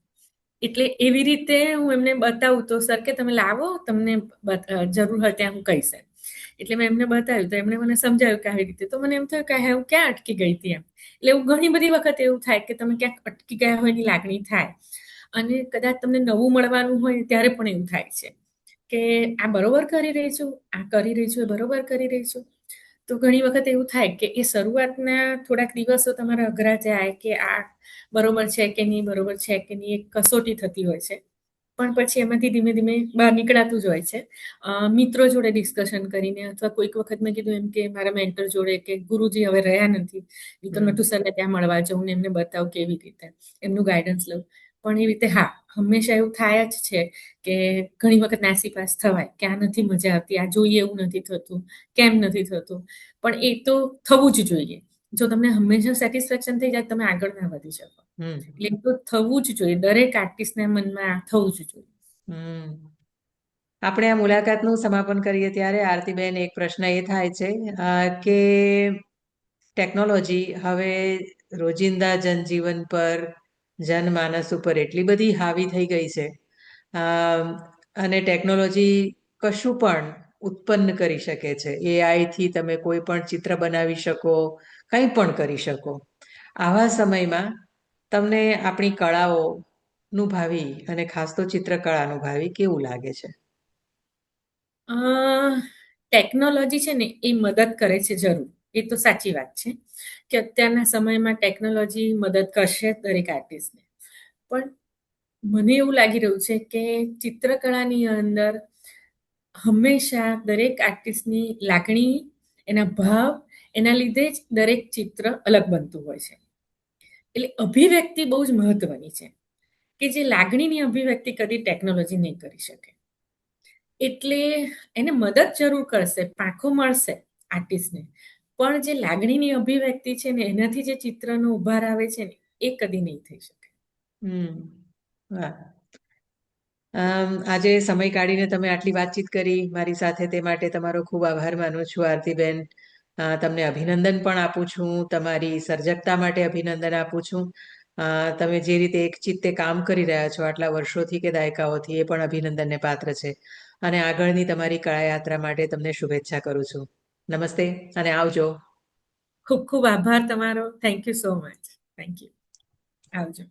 એટલે એવી રીતે હું એમને બતાવું તો સર કે તમે લાવો, તમને જરૂર હોય ત્યાં હું કહીશ. એટલે મેં એમને બતાવ્યું, તો એમણે મને સમજાવ્યું કે આવી રીતે. તો મને એમ થયું કે હું ક્યાં અટકી ગઈ હતી એમ. એટલે એવું ઘણી બધી વખત એવું થાય કે તમે ક્યાંક અટકી ગયા હોય એની લાગણી થાય. અને કદાચ તમને નવું મળવાનું હોય ત્યારે પણ એવું થાય છે કે આ બરોબર કરી રહી છું, એ બરોબર કરી રહી છું. તો ઘણી વખત એવું થાય કે એ શરૂઆતના થોડાક દિવસો તમારા અઘરા જાય, કે આ બરોબર છે કે નહીં, એક કસોટી થતી હોય છે. પણ પછી એમાંથી ધીમે ધીમે બહાર નીકળાતું જ હોય છે. મિત્રો જોડે ડિસ્કશન કરીને, અથવા કોઈક વખત મેં કીધું એમ કે મારા મેન્ટર જોડે, કે ગુરુજી હવે રહ્યા નથી, એ તો નટુ સરને ત્યાં મળવા જવું ને એમને બતાવું કેવી રીતે, એમનું ગાઈડન્સ લઉં. પણ એવી રીતે હા, હંમેશા એવું થાય જ છે કે ઘણી વખત નાસીપાસ થવાય, કે આ નથી મજા આવતી, આ જોઈએ એવું નથી થતું, કેમ નથી થતું. પણ એ તો થવું જ જોઈએ. જો તમને હંમેશા સેટિસ્ફેક્શન થઈ જાય, તમે આગળ ના વધી શકો. એટલે એ તો થવું જ જોઈએ, દરેક આર્ટિસ્ટના મનમાં થવું જ જોઈએ. આપણે આ મુલાકાતનું સમાપન કરીએ ત્યારે આરતીબેન, એક પ્રશ્ન એ થાય છે કે ટેકનોલોજી હવે રોજિંદા જનજીવન પર જનમાનસ ઉપર એટલી બધી હાવી થઈ ગઈ છે. અને ટેકનોલોજી કશું પણ ઉત્પન્ન કરી શકે છે. એઆઈથી તમે કોઈ પણ ચિત્ર બનાવી શકો, કંઈ પણ કરી શકો. આવા સમયમાં તમને આપણી કળાઓનું ભાવિ અને ખાસ તો ચિત્રકળાનું ભાવિ કેવું લાગે છે? ટેકનોલોજી છે ને એ મદદ કરે છે જરૂર, એ તો સાચી વાત છે કે અત્યારના સમયમાં ટેકનોલોજી મદદ કરશે દરેક આર્ટિસ્ટને. પણ મને એવું લાગી રહ્યું છે કે ચિત્રકળાની અંદર હંમેશા દરેક આર્ટિસ્ટની લાગણી, એના ભાવ, એના લીધે જ દરેક ચિત્ર અલગ બનતું હોય છે. એટલે અભિવ્યક્તિ બહુ જ મહત્વની છે કે જે લાગણીની અભિવ્યક્તિ કદી ટેકનોલોજી નહીં કરી શકે. એટલે એને મદદ જરૂર કરશે, પાંખો મળશે આર્ટિસ્ટને, પણ જે લાગણીની અભિવ્યક્તિ છે ને એનાથી જે ચિત્રનો ઉભાર આવે છે ને એ કદી નહીં થઈ શકે. વાહ. આજે સમય કાઢીને તમે આટલી વાતચીત કરી મારી સાથે, તે માટે તમારો ખૂબ આભાર માનું છું આરતીબેન. તમને અભિનંદન પણ આપું છું, તમારી સર્જકતા માટે અભિનંદન આપું છું. તમે જે રીતે એક ચિત્તે કામ કરી રહ્યા છો આટલા વર્ષોથી કે દાયકાઓથી, એ પણ અભિનંદનને પાત્ર છે. અને આગળની તમારી કળાયાત્રા માટે તમને શુભેચ્છા કરું છું. નમસ્તે અને આવજો. ખૂબ ખૂબ આભાર તમારો. Thank you so much. Thank you. આવજો.